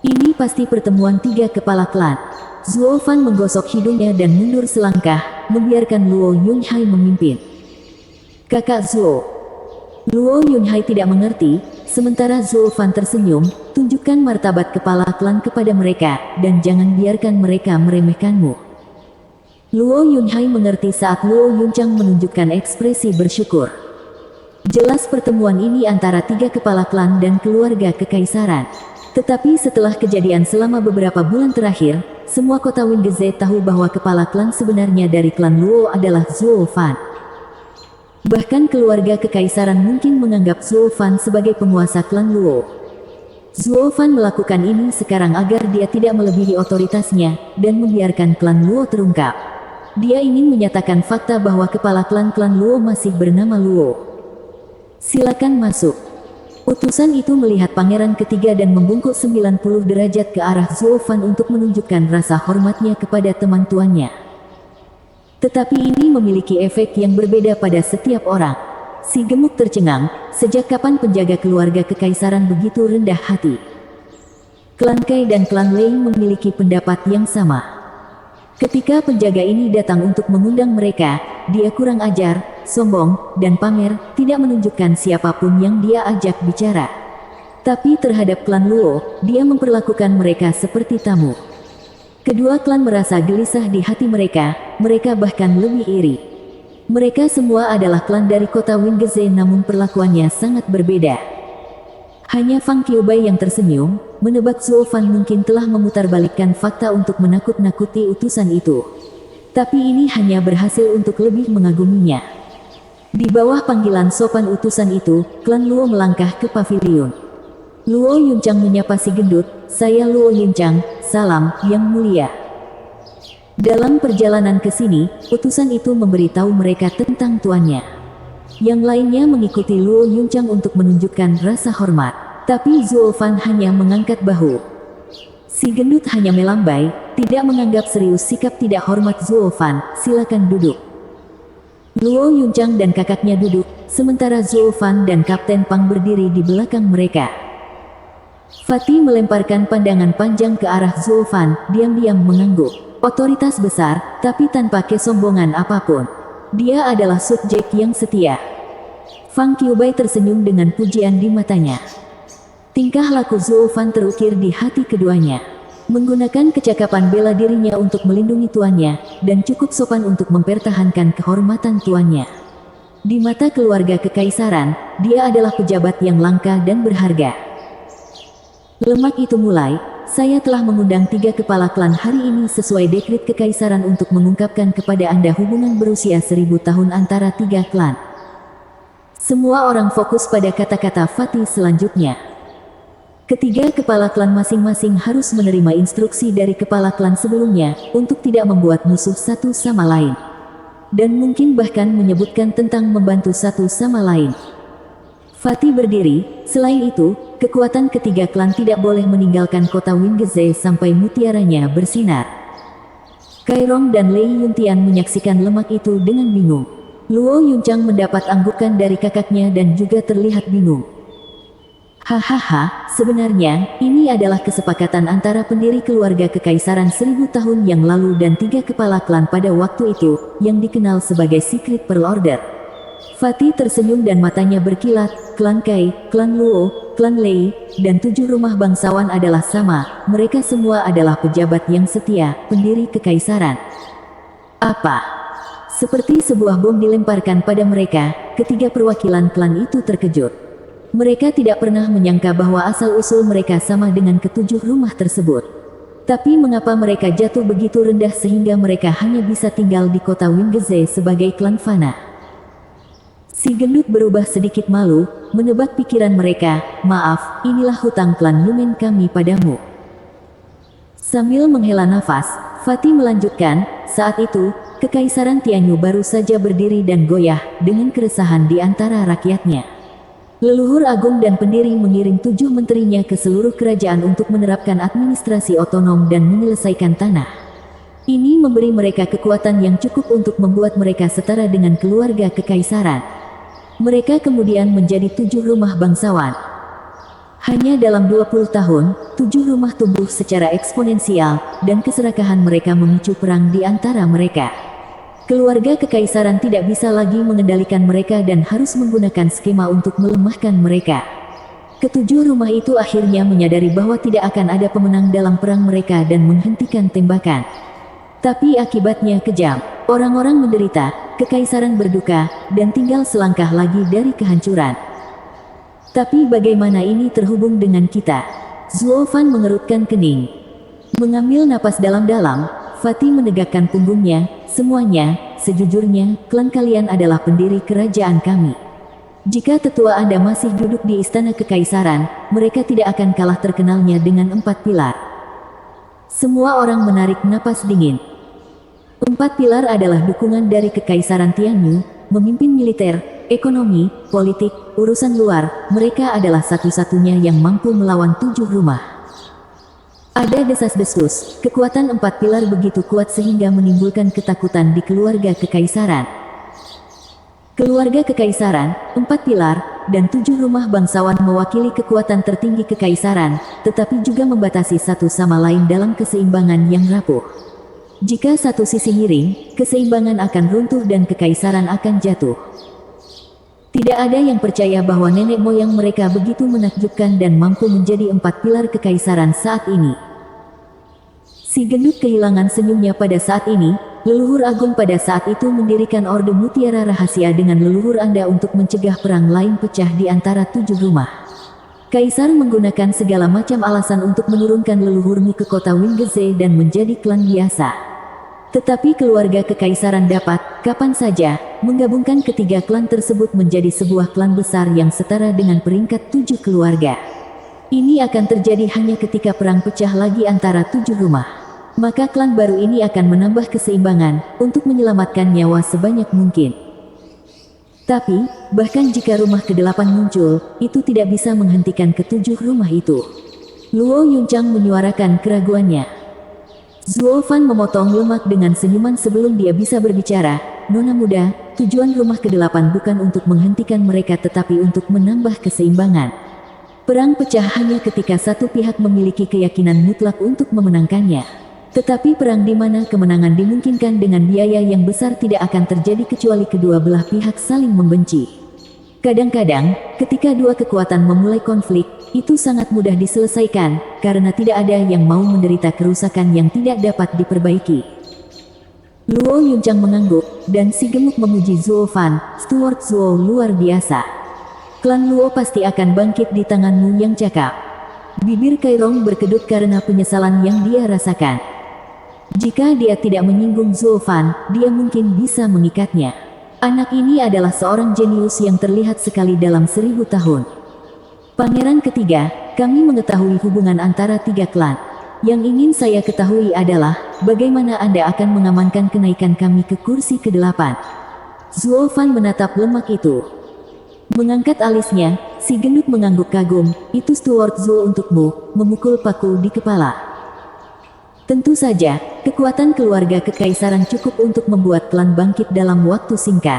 Ini pasti pertemuan tiga kepala klan. Zuo Fan menggosok hidungnya dan mundur selangkah, membiarkan Luo Yunhai memimpin. Kakak Zuo. Luo Yunhai tidak mengerti, sementara Zuo Fan tersenyum, tunjukkan martabat kepala klan kepada mereka, dan jangan biarkan mereka meremehkanmu. Luo Yunhai mengerti saat Luo Yunchang menunjukkan ekspresi bersyukur. Jelas pertemuan ini antara tiga kepala klan dan keluarga kekaisaran. Tetapi setelah kejadian selama beberapa bulan terakhir, semua kota Wingeze tahu bahwa kepala klan sebenarnya dari klan Luo adalah Zuo Fan. Bahkan keluarga kekaisaran mungkin menganggap Zuo Fan sebagai penguasa klan Luo. Zuo Fan melakukan ini sekarang agar dia tidak melebihi otoritasnya, dan membiarkan klan Luo terungkap. Dia ingin menyatakan fakta bahwa kepala klan-klan Luo masih bernama Luo. Silakan masuk. Utusan itu melihat pangeran ketiga dan membungkuk 90 derajat ke arah Zuo Fan untuk menunjukkan rasa hormatnya kepada teman tuannya. Tetapi ini memiliki efek yang berbeda pada setiap orang. Si gemuk tercengang, sejak kapan penjaga keluarga kekaisaran begitu rendah hati? Klan Kai dan klan Lei memiliki pendapat yang sama. Ketika penjaga ini datang untuk mengundang mereka, dia kurang ajar, sombong, dan pamer, tidak menunjukkan siapapun yang dia ajak bicara. Tapi terhadap klan Luo, dia memperlakukan mereka seperti tamu. Kedua klan merasa gelisah di hati mereka bahkan lebih iri. Mereka semua adalah klan dari kota Wingeze namun perlakuannya sangat berbeda. Hanya Fang Qiubai yang tersenyum, menebak Zuo Fan mungkin telah memutarbalikkan fakta untuk menakut-nakuti utusan itu. Tapi ini hanya berhasil untuk lebih mengaguminya. Di bawah panggilan sopan utusan itu, klan Luo melangkah ke paviliun. Luo Yunchang menyapa si gendut, "Saya Luo Yunchang, salam, yang mulia." Dalam perjalanan ke sini, utusan itu memberitahu mereka tentang tuannya. Yang lainnya mengikuti Luo Yunchang untuk menunjukkan rasa hormat. Tapi Zuo Fan hanya mengangkat bahu. Si gendut hanya melambai, tidak menganggap serius sikap tidak hormat Zuo Fan. "Silakan duduk." Luo Yunchang dan kakaknya duduk, sementara Zuo Fan dan Kapten Pang berdiri di belakang mereka. Fatih melemparkan pandangan panjang ke arah Zuo Fan, diam-diam mengangguk. Otoritas besar, tapi tanpa kesombongan apapun. Dia adalah subjek yang setia. Fang Qiubai tersenyum dengan pujian di matanya. Tingkah laku Zuo Fan terukir di hati keduanya. Menggunakan kecakapan bela dirinya untuk melindungi tuannya, dan cukup sopan untuk mempertahankan kehormatan tuannya. Di mata keluarga kekaisaran, dia adalah pejabat yang langka dan berharga. Lemak itu mulai, "Saya telah mengundang 3 kepala klan hari ini sesuai dekrit kekaisaran untuk mengungkapkan kepada Anda hubungan berusia 1000 tahun antara 3 klan." Semua orang fokus pada kata-kata Fatih selanjutnya. Ketiga kepala klan masing-masing harus menerima instruksi dari kepala klan sebelumnya, untuk tidak membuat musuh satu sama lain. Dan mungkin bahkan menyebutkan tentang membantu satu sama lain. Fatih berdiri, selain itu, kekuatan ketiga klan tidak boleh meninggalkan kota Wingeze sampai mutiaranya bersinar. Kai Rong dan Lei Yuntian menyaksikan lemak itu dengan bingung. Luo Yunchang mendapat anggukan dari kakaknya dan juga terlihat bingung. Hahaha, sebenarnya, ini adalah kesepakatan antara pendiri keluarga kekaisaran 1000 tahun yang lalu dan 3 kepala klan pada waktu itu, yang dikenal sebagai Secret Pearl Order. Fatih tersenyum dan matanya berkilat. Klan Kai, klan Luo, klan Lei, dan 7 rumah bangsawan adalah sama. Mereka semua adalah pejabat yang setia, pendiri kekaisaran. Apa? Seperti sebuah bom dilemparkan pada mereka, ketiga perwakilan klan itu terkejut. Mereka tidak pernah menyangka bahwa asal-usul mereka sama dengan ketujuh rumah tersebut. Tapi mengapa mereka jatuh begitu rendah sehingga mereka hanya bisa tinggal di kota Wingeze sebagai klan fana? Si gendut berubah sedikit malu, menebak pikiran mereka. Maaf, inilah hutang klan Lumen kami padamu. Sambil menghela nafas, Fatih melanjutkan, saat itu, Kekaisaran Tianyu baru saja berdiri dan goyah, dengan keresahan di antara rakyatnya. Leluhur agung dan pendiri mengirim 7 menterinya ke seluruh kerajaan untuk menerapkan administrasi otonom dan menyelesaikan tanah. Ini memberi mereka kekuatan yang cukup untuk membuat mereka setara dengan keluarga kekaisaran. Mereka kemudian menjadi 7 rumah bangsawan. Hanya dalam 20 tahun, 7 rumah tumbuh secara eksponensial, dan keserakahan mereka memicu perang di antara mereka. Keluarga kekaisaran tidak bisa lagi mengendalikan mereka dan harus menggunakan skema untuk melemahkan mereka. Ketujuh rumah itu akhirnya menyadari bahwa tidak akan ada pemenang dalam perang mereka dan menghentikan tembakan. Tapi akibatnya kejam. Orang-orang menderita, kekaisaran berduka, dan tinggal selangkah lagi dari kehancuran. Tapi bagaimana ini terhubung dengan kita? Zuo Fan mengerutkan kening. Mengambil napas dalam-dalam, Fatih menegakkan punggungnya. Semuanya, sejujurnya, klan kalian adalah pendiri kerajaan kami. Jika tetua Anda masih duduk di istana kekaisaran, mereka tidak akan kalah terkenalnya dengan 4 pilar. Semua orang menarik napas dingin. 4 pilar adalah dukungan dari kekaisaran Tianyu, memimpin militer, ekonomi, politik, urusan luar. Mereka adalah satu-satunya yang mampu melawan 7 rumah. Ada desas-desus, kekuatan 4 pilar begitu kuat sehingga menimbulkan ketakutan di keluarga kekaisaran. Keluarga kekaisaran, 4 pilar, dan 7 rumah bangsawan mewakili kekuatan tertinggi kekaisaran, tetapi juga membatasi satu sama lain dalam keseimbangan yang rapuh. Jika satu sisi miring, keseimbangan akan runtuh dan kekaisaran akan jatuh. Tidak ada yang percaya bahwa nenek moyang mereka begitu menakjubkan dan mampu menjadi 4 pilar kekaisaran saat ini. Si gendut kehilangan senyumnya pada saat ini. Leluhur agung pada saat itu mendirikan Orde Mutiara Rahasia dengan leluhur Anda untuk mencegah perang lain pecah di antara 7 rumah. Kaisar menggunakan segala macam alasan untuk menurunkan leluhurmu ke kota Wingeze dan menjadi klan biasa. Tetapi keluarga kekaisaran dapat, kapan saja, menggabungkan ketiga klan tersebut menjadi sebuah klan besar yang setara dengan peringkat 7 keluarga. Ini akan terjadi hanya ketika perang pecah lagi antara 7 rumah. Maka klan baru ini akan menambah keseimbangan, untuk menyelamatkan nyawa sebanyak mungkin. Tapi, bahkan jika rumah ke-8 muncul, itu tidak bisa menghentikan ke-7 rumah itu. Luo Yunchang menyuarakan keraguannya. Zuo Fan memotong lemak dengan senyuman sebelum dia bisa berbicara. Nona muda, tujuan rumah ke-8 bukan untuk menghentikan mereka tetapi untuk menambah keseimbangan. Perang pecah hanya ketika satu pihak memiliki keyakinan mutlak untuk memenangkannya. Tetapi perang di mana kemenangan dimungkinkan dengan biaya yang besar tidak akan terjadi kecuali kedua belah pihak saling membenci. Kadang-kadang, ketika dua kekuatan memulai konflik, itu sangat mudah diselesaikan, karena tidak ada yang mau menderita kerusakan yang tidak dapat diperbaiki. Luo Yunchang mengangguk, dan si gemuk memuji Zuo Fan, Steward Zuo luar biasa. Klan Luo pasti akan bangkit di tanganmu yang cakap. Bibir Kairong berkedut karena penyesalan yang dia rasakan. Jika dia tidak menyinggung Zuo Fan, dia mungkin bisa mengikatnya. Anak ini adalah seorang jenius yang terlihat sekali dalam 1000 tahun. Pangeran ketiga, kami mengetahui hubungan antara 3 klan. Yang ingin saya ketahui adalah, bagaimana Anda akan mengamankan kenaikan kami ke kursi ke-8. Zuo Fan menatap lemak itu. Mengangkat alisnya, si gendut mengangguk kagum. Itu Steward Zuo untukmu, memukul paku di kepala. Tentu saja, kekuatan keluarga kekaisaran cukup untuk membuat klan bangkit dalam waktu singkat.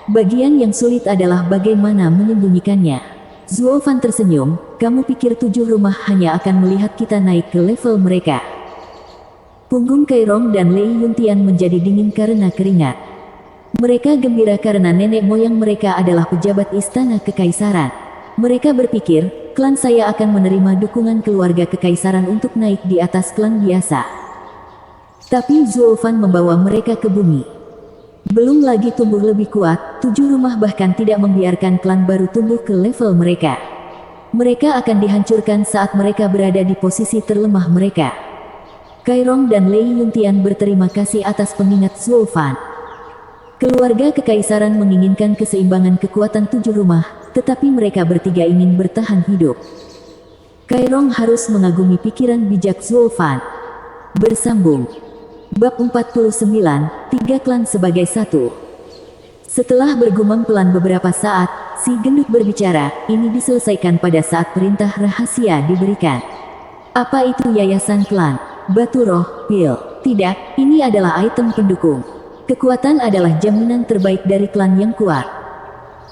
Bagian yang sulit adalah bagaimana menyembunyikannya. Zuo Fan tersenyum, kamu pikir 7 rumah hanya akan melihat kita naik ke level mereka? Punggung Kairong dan Lei Yuntian menjadi dingin karena keringat. Mereka gembira karena nenek moyang mereka adalah pejabat istana kekaisaran. Mereka berpikir, klan saya akan menerima dukungan keluarga kekaisaran untuk naik di atas klan biasa. Tapi Zuofan membawa mereka ke bumi. Belum lagi tumbuh lebih kuat, 7 rumah bahkan tidak membiarkan klan baru tumbuh ke level mereka. Mereka akan dihancurkan saat mereka berada di posisi terlemah mereka. Kairong dan Lei Yuntian berterima kasih atas pengingat Zuofan. Keluarga kekaisaran menginginkan keseimbangan kekuatan 7 rumah, tetapi mereka bertiga ingin bertahan hidup. Kairong harus mengagumi pikiran bijak Zuofan. Bersambung. Bab 49, 3 klan sebagai satu. Setelah bergumam pelan beberapa saat, si gendut berbicara, ini diselesaikan pada saat perintah rahasia diberikan. Apa itu yayasan klan? Batu roh, pil. Tidak, ini adalah item pendukung. Kekuatan adalah jaminan terbaik dari klan yang kuat.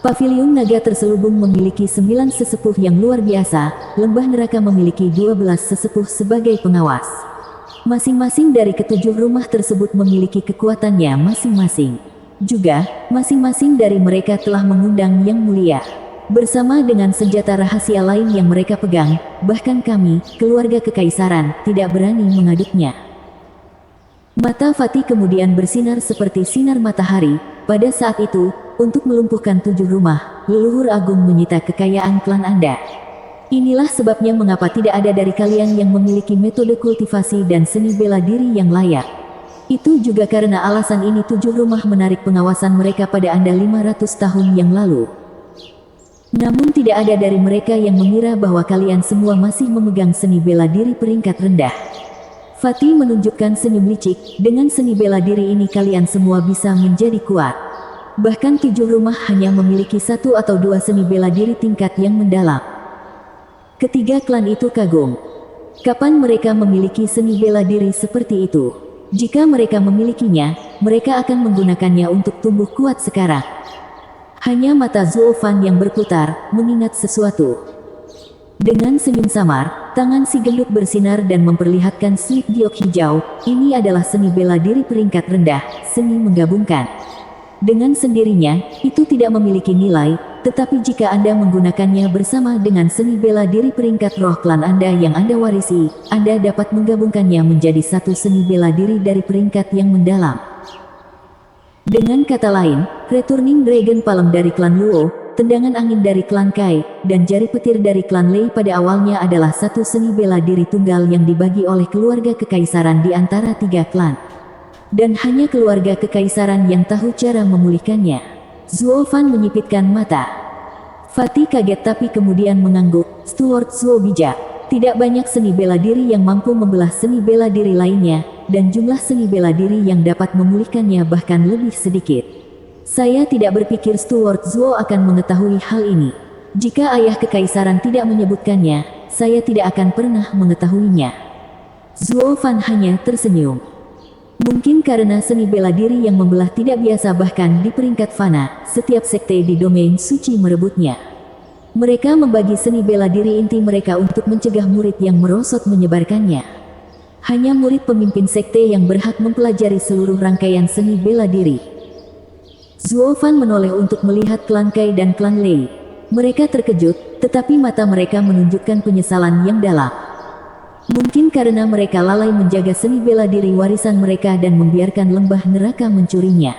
Paviliun naga terselubung memiliki 9 sesepuh yang luar biasa, lembah neraka memiliki 12 sesepuh sebagai pengawas. Masing-masing dari ketujuh rumah tersebut memiliki kekuatannya masing-masing. Juga, masing-masing dari mereka telah mengundang Yang Mulia. Bersama dengan senjata rahasia lain yang mereka pegang, bahkan kami, keluarga kekaisaran, tidak berani mengaduknya. Mata Fatih kemudian bersinar seperti sinar matahari. Pada saat itu, untuk melumpuhkan 7 rumah, leluhur agung menyita kekayaan klan Anda. Inilah sebabnya mengapa tidak ada dari kalian yang memiliki metode kultivasi dan seni bela diri yang layak. Itu juga karena alasan ini 7 rumah menarik pengawasan mereka pada Anda 500 tahun yang lalu. Namun tidak ada dari mereka yang mengira bahwa kalian semua masih memegang seni bela diri peringkat rendah. Fatih menunjukkan senyum licik, dengan seni bela diri ini kalian semua bisa menjadi kuat. Bahkan 7 rumah hanya memiliki 1 atau 2 seni bela diri tingkat yang mendalam. Ketiga klan itu kagum. Kapan mereka memiliki seni bela diri seperti itu? Jika mereka memilikinya, mereka akan menggunakannya untuk tumbuh kuat sekarang. Hanya mata Zuofan yang berputar, mengingat sesuatu. Dengan senyum samar, tangan si gendut bersinar dan memperlihatkan slip giok hijau. Ini adalah seni bela diri peringkat rendah, seni menggabungkan. Dengan sendirinya, itu tidak memiliki nilai, tetapi jika Anda menggunakannya bersama dengan seni bela diri peringkat roh klan Anda yang Anda warisi, Anda dapat menggabungkannya menjadi satu seni bela diri dari peringkat yang mendalam. Dengan kata lain, Returning Dragon Palm dari klan Luo, tendangan angin dari klan Kai, dan jari petir dari klan Lei pada awalnya adalah satu seni bela diri tunggal yang dibagi oleh keluarga kekaisaran di antara 3 klan. Dan hanya keluarga kekaisaran yang tahu cara memulihkannya. Zuofan menyipitkan mata. Fatih kaget tapi kemudian mengangguk. Stuart Zuo bijak. Tidak banyak seni bela diri yang mampu membelah seni bela diri lainnya, dan jumlah seni bela diri yang dapat memulihkannya bahkan lebih sedikit. Saya tidak berpikir Stuart Zuo akan mengetahui hal ini. Jika ayah kekaisaran tidak menyebutkannya, saya tidak akan pernah mengetahuinya. Zuofan hanya tersenyum. Mungkin karena seni bela diri yang membelah tidak biasa bahkan di peringkat fana, setiap sekte di domain suci merebutnya. Mereka membagi seni bela diri inti mereka untuk mencegah murid yang merosot menyebarkannya. Hanya murid pemimpin sekte yang berhak mempelajari seluruh rangkaian seni bela diri. Zuofan menoleh untuk melihat klan Kai dan klan Lei. Mereka terkejut, tetapi mata mereka menunjukkan penyesalan yang dalam. Mungkin karena mereka lalai menjaga seni bela diri warisan mereka dan membiarkan lembah neraka mencurinya.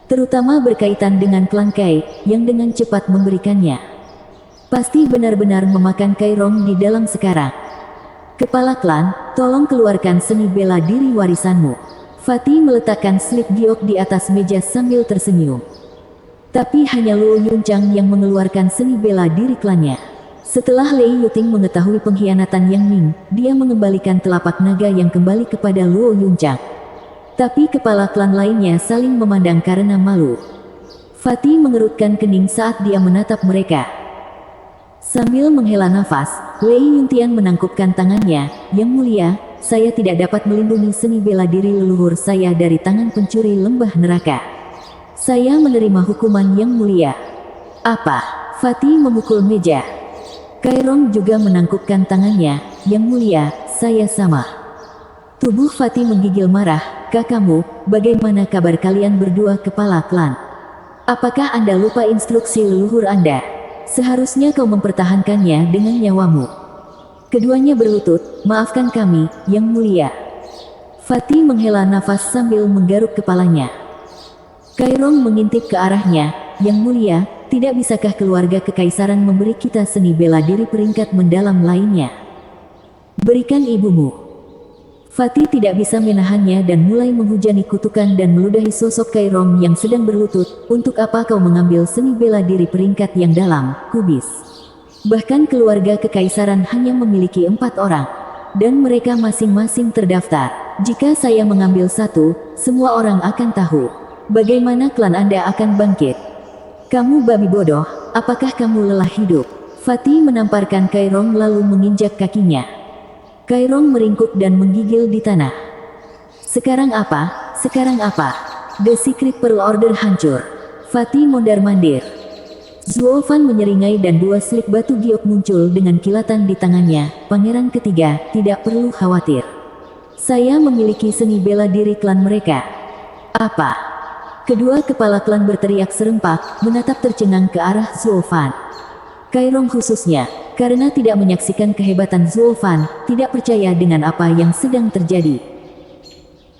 Terutama berkaitan dengan klan Kai, yang dengan cepat memberikannya. Pasti benar-benar memakan Kairong di dalam sekarang. Kepala klan, tolong keluarkan seni bela diri warisanmu. Fatih meletakkan slip giok di atas meja sambil tersenyum. Tapi hanya Luo Yunchang yang mengeluarkan seni bela diri klannya. Setelah Lei Yuting mengetahui pengkhianatan Yang Ming, dia mengembalikan telapak naga yang kembali kepada Luo Yunchang. Tapi kepala klan lainnya saling memandang karena malu. Fatih mengerutkan kening saat dia menatap mereka. Sambil menghela nafas, Lei Yuntian menangkupkan tangannya. Yang Mulia, saya tidak dapat melindungi seni bela diri leluhur saya dari tangan pencuri lembah neraka. Saya menerima hukuman Yang Mulia. Apa? Fatih memukul meja. Kairong juga menangkupkan tangannya. Yang mulia, saya sama. Tubuh Fatih menggigil marah. Kakakmu, bagaimana kabar kalian berdua kepala klan? Apakah Anda lupa instruksi leluhur Anda? Seharusnya kau mempertahankannya dengan nyawamu. Keduanya berlutut, maafkan kami, Yang Mulia. Fatih menghela nafas sambil menggaruk kepalanya. Kairong mengintip ke arahnya. Yang Mulia, tidak bisakah keluarga kekaisaran memberi kita seni bela diri peringkat mendalam lainnya? Berikan ibumu. Fatih tidak bisa menahannya dan mulai menghujani kutukan dan meludahi sosok Kairong yang sedang berlutut. Untuk apa kau mengambil seni bela diri peringkat yang dalam, kubis? Bahkan keluarga kekaisaran hanya memiliki 4 orang. Dan mereka masing-masing terdaftar. Jika saya mengambil satu, semua orang akan tahu bagaimana klan Anda akan bangkit. Kamu babi bodoh, apakah kamu lelah hidup? Fatih menamparkan Kairong lalu menginjak kakinya. Kairong meringkuk dan menggigil di tanah. Sekarang apa? Sekarang apa? The Secret Pearl Order hancur. Fatih mondar-mandir. Zuofan menyeringai dan 2 slip batu giok muncul dengan kilatan di tangannya. Pangeran ketiga, tidak perlu khawatir. Saya memiliki seni bela diri klan mereka. Apa? Kedua kepala klan berteriak serempak, menatap tercengang ke arah Zuofan. Kairong khususnya, karena tidak menyaksikan kehebatan Zuofan, tidak percaya dengan apa yang sedang terjadi.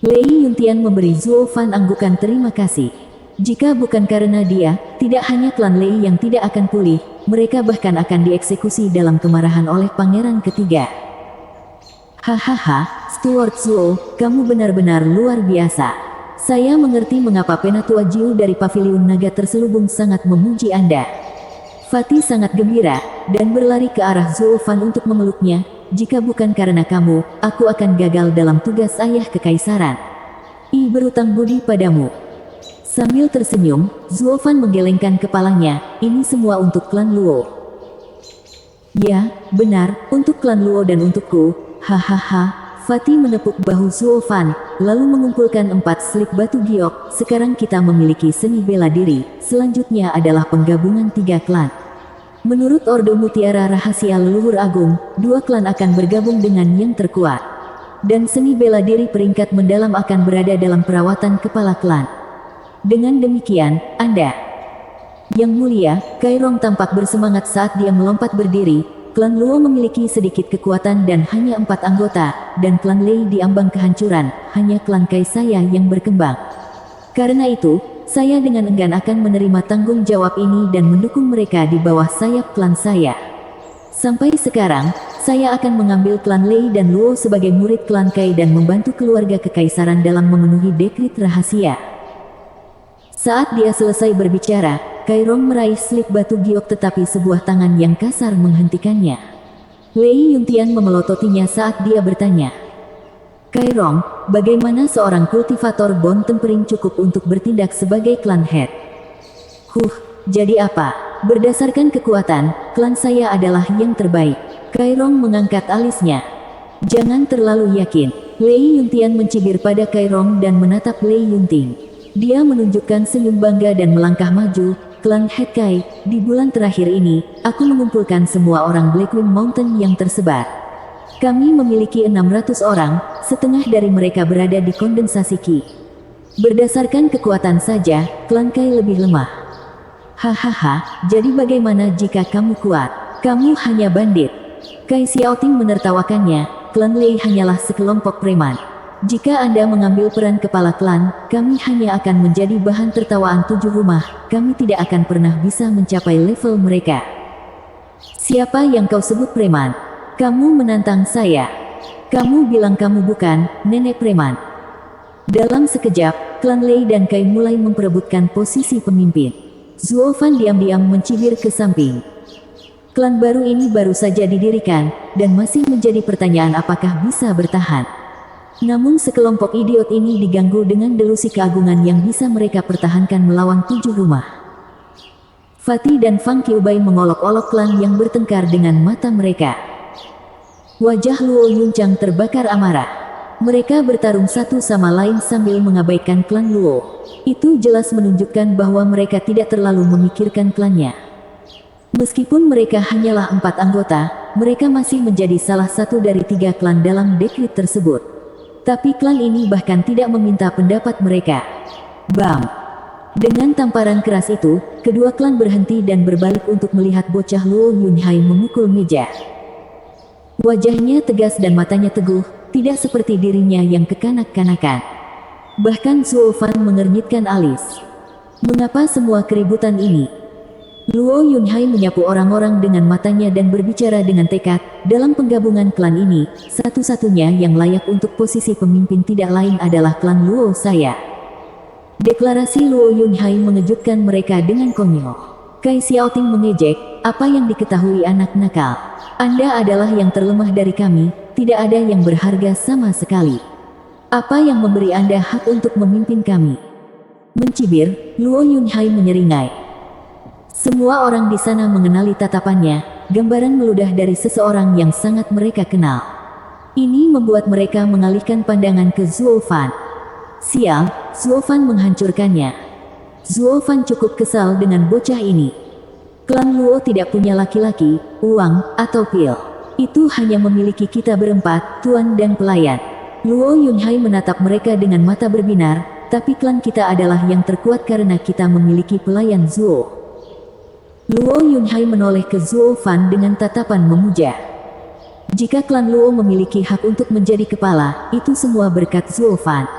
Lei Yuntian memberi Zuofan anggukan terima kasih. Jika bukan karena dia, tidak hanya klan Lei yang tidak akan pulih, mereka bahkan akan dieksekusi dalam kemarahan oleh pangeran ketiga. Hahaha, Steward Zuo, kamu benar-benar luar biasa. Saya mengerti mengapa Penatua Jiu dari Paviliun Naga terselubung sangat memuji Anda. Fatih sangat gembira, dan berlari ke arah Zuofan untuk memeluknya. Jika bukan karena kamu, aku akan gagal dalam tugas ayah kekaisaran. Berutang budi padamu. Sambil tersenyum, Zuofan menggelengkan kepalanya. Ini semua untuk klan Luo. Ya, benar, untuk klan Luo dan untukku. Hahaha. Fatih menepuk bahu Zuofan, lalu mengumpulkan 4 slip batu giok. Sekarang kita memiliki seni bela diri, selanjutnya adalah penggabungan 3 klan. Menurut Ordo Mutiara Rahasia Leluhur Agung, 2 klan akan bergabung dengan yang terkuat. Dan seni bela diri peringkat mendalam akan berada dalam perawatan kepala klan. Dengan demikian, Anda, Yang Mulia, Kairong tampak bersemangat saat dia melompat berdiri. Klan Luo memiliki sedikit kekuatan dan hanya 4 anggota, dan klan Lei diambang kehancuran, hanya klan Kai saya yang berkembang. Karena itu, saya dengan enggan akan menerima tanggung jawab ini dan mendukung mereka di bawah sayap klan saya. Sampai sekarang, saya akan mengambil klan Lei dan Luo sebagai murid klan Kai dan membantu keluarga kekaisaran dalam memenuhi dekrit rahasia. Saat dia selesai berbicara, Kairong meraih slip batu giok tetapi sebuah tangan yang kasar menghentikannya. Lei Yuntian memelototinya saat dia bertanya. Kairong, bagaimana seorang kultivator Bon Tempering cukup untuk bertindak sebagai klan head? Jadi apa? Berdasarkan kekuatan, klan saya adalah yang terbaik. Kairong mengangkat alisnya. Jangan terlalu yakin. Lei Yuntian mencibir pada Kairong dan menatap Lei Yunting. Dia menunjukkan senyum bangga dan melangkah maju. Klan Head Kai, di bulan terakhir ini, aku mengumpulkan semua orang Blackwing Mountain yang tersebar. Kami memiliki 600 orang, setengah dari mereka berada di kondensasi Qi. Berdasarkan kekuatan saja, klan Kai lebih lemah. Hahaha, jadi bagaimana jika kamu kuat? Kamu hanya bandit. Kai Xiaoting menertawakannya, klan Lei hanyalah sekelompok preman. Jika Anda mengambil peran kepala klan, kami hanya akan menjadi bahan tertawaan 7 rumah, kami tidak akan pernah bisa mencapai level mereka. Siapa yang kau sebut preman? Kamu menantang saya. Kamu bilang kamu bukan nenek preman. Dalam sekejap, klan Lei dan Kai mulai memperebutkan posisi pemimpin. Zuofan diam-diam mencibir ke samping. Klan baru ini baru saja didirikan, dan masih menjadi pertanyaan apakah bisa bertahan. Namun sekelompok idiot ini diganggu dengan delusi keagungan yang bisa mereka pertahankan melawan 7 rumah. Fatih dan Fang Qiubai mengolok-olok klan yang bertengkar dengan mata mereka. Wajah Luo Yunchang terbakar amarah. Mereka bertarung satu sama lain sambil mengabaikan klan Luo. Itu jelas menunjukkan bahwa mereka tidak terlalu memikirkan klannya. Meskipun mereka hanyalah 4 anggota, mereka masih menjadi salah satu dari 3 klan dalam dekrit tersebut. Tapi klan ini bahkan tidak meminta pendapat mereka. Bam! Dengan tamparan keras itu, kedua klan berhenti dan berbalik untuk melihat bocah Luo Yunhai memukul meja. Wajahnya tegas dan matanya teguh, tidak seperti dirinya yang kekanak-kanakan. Bahkan Zuo Fan mengernyitkan alis. Mengapa semua keributan ini? Luo Yunhai menyapu orang-orang dengan matanya dan berbicara dengan tekad, dalam penggabungan klan ini, satu-satunya yang layak untuk posisi pemimpin tidak lain adalah klan Luo saya. Deklarasi Luo Yunhai mengejutkan mereka dengan konyol. Kai Xiaoting mengejek, apa yang diketahui anak nakal? Anda adalah yang terlemah dari kami, tidak ada yang berharga sama sekali. Apa yang memberi Anda hak untuk memimpin kami? Mencibir, Luo Yunhai menyeringai. Semua orang di sana mengenali tatapannya, gambaran meludah dari seseorang yang sangat mereka kenal. Ini membuat mereka mengalihkan pandangan ke Zuo Fan. Sial, Zuo Fan menghancurkannya. Zuo Fan cukup kesal dengan bocah ini. Klan Luo tidak punya laki-laki, uang, atau pil. Itu hanya memiliki kita berempat, tuan dan pelayan. Luo Yunhai menatap mereka dengan mata berbinar, tapi klan kita adalah yang terkuat karena kita memiliki pelayan Zuo. Luo Yunhai menoleh ke Zuo Fan dengan tatapan memuja. Jika klan Luo memiliki hak untuk menjadi kepala, itu semua berkat Zuo Fan.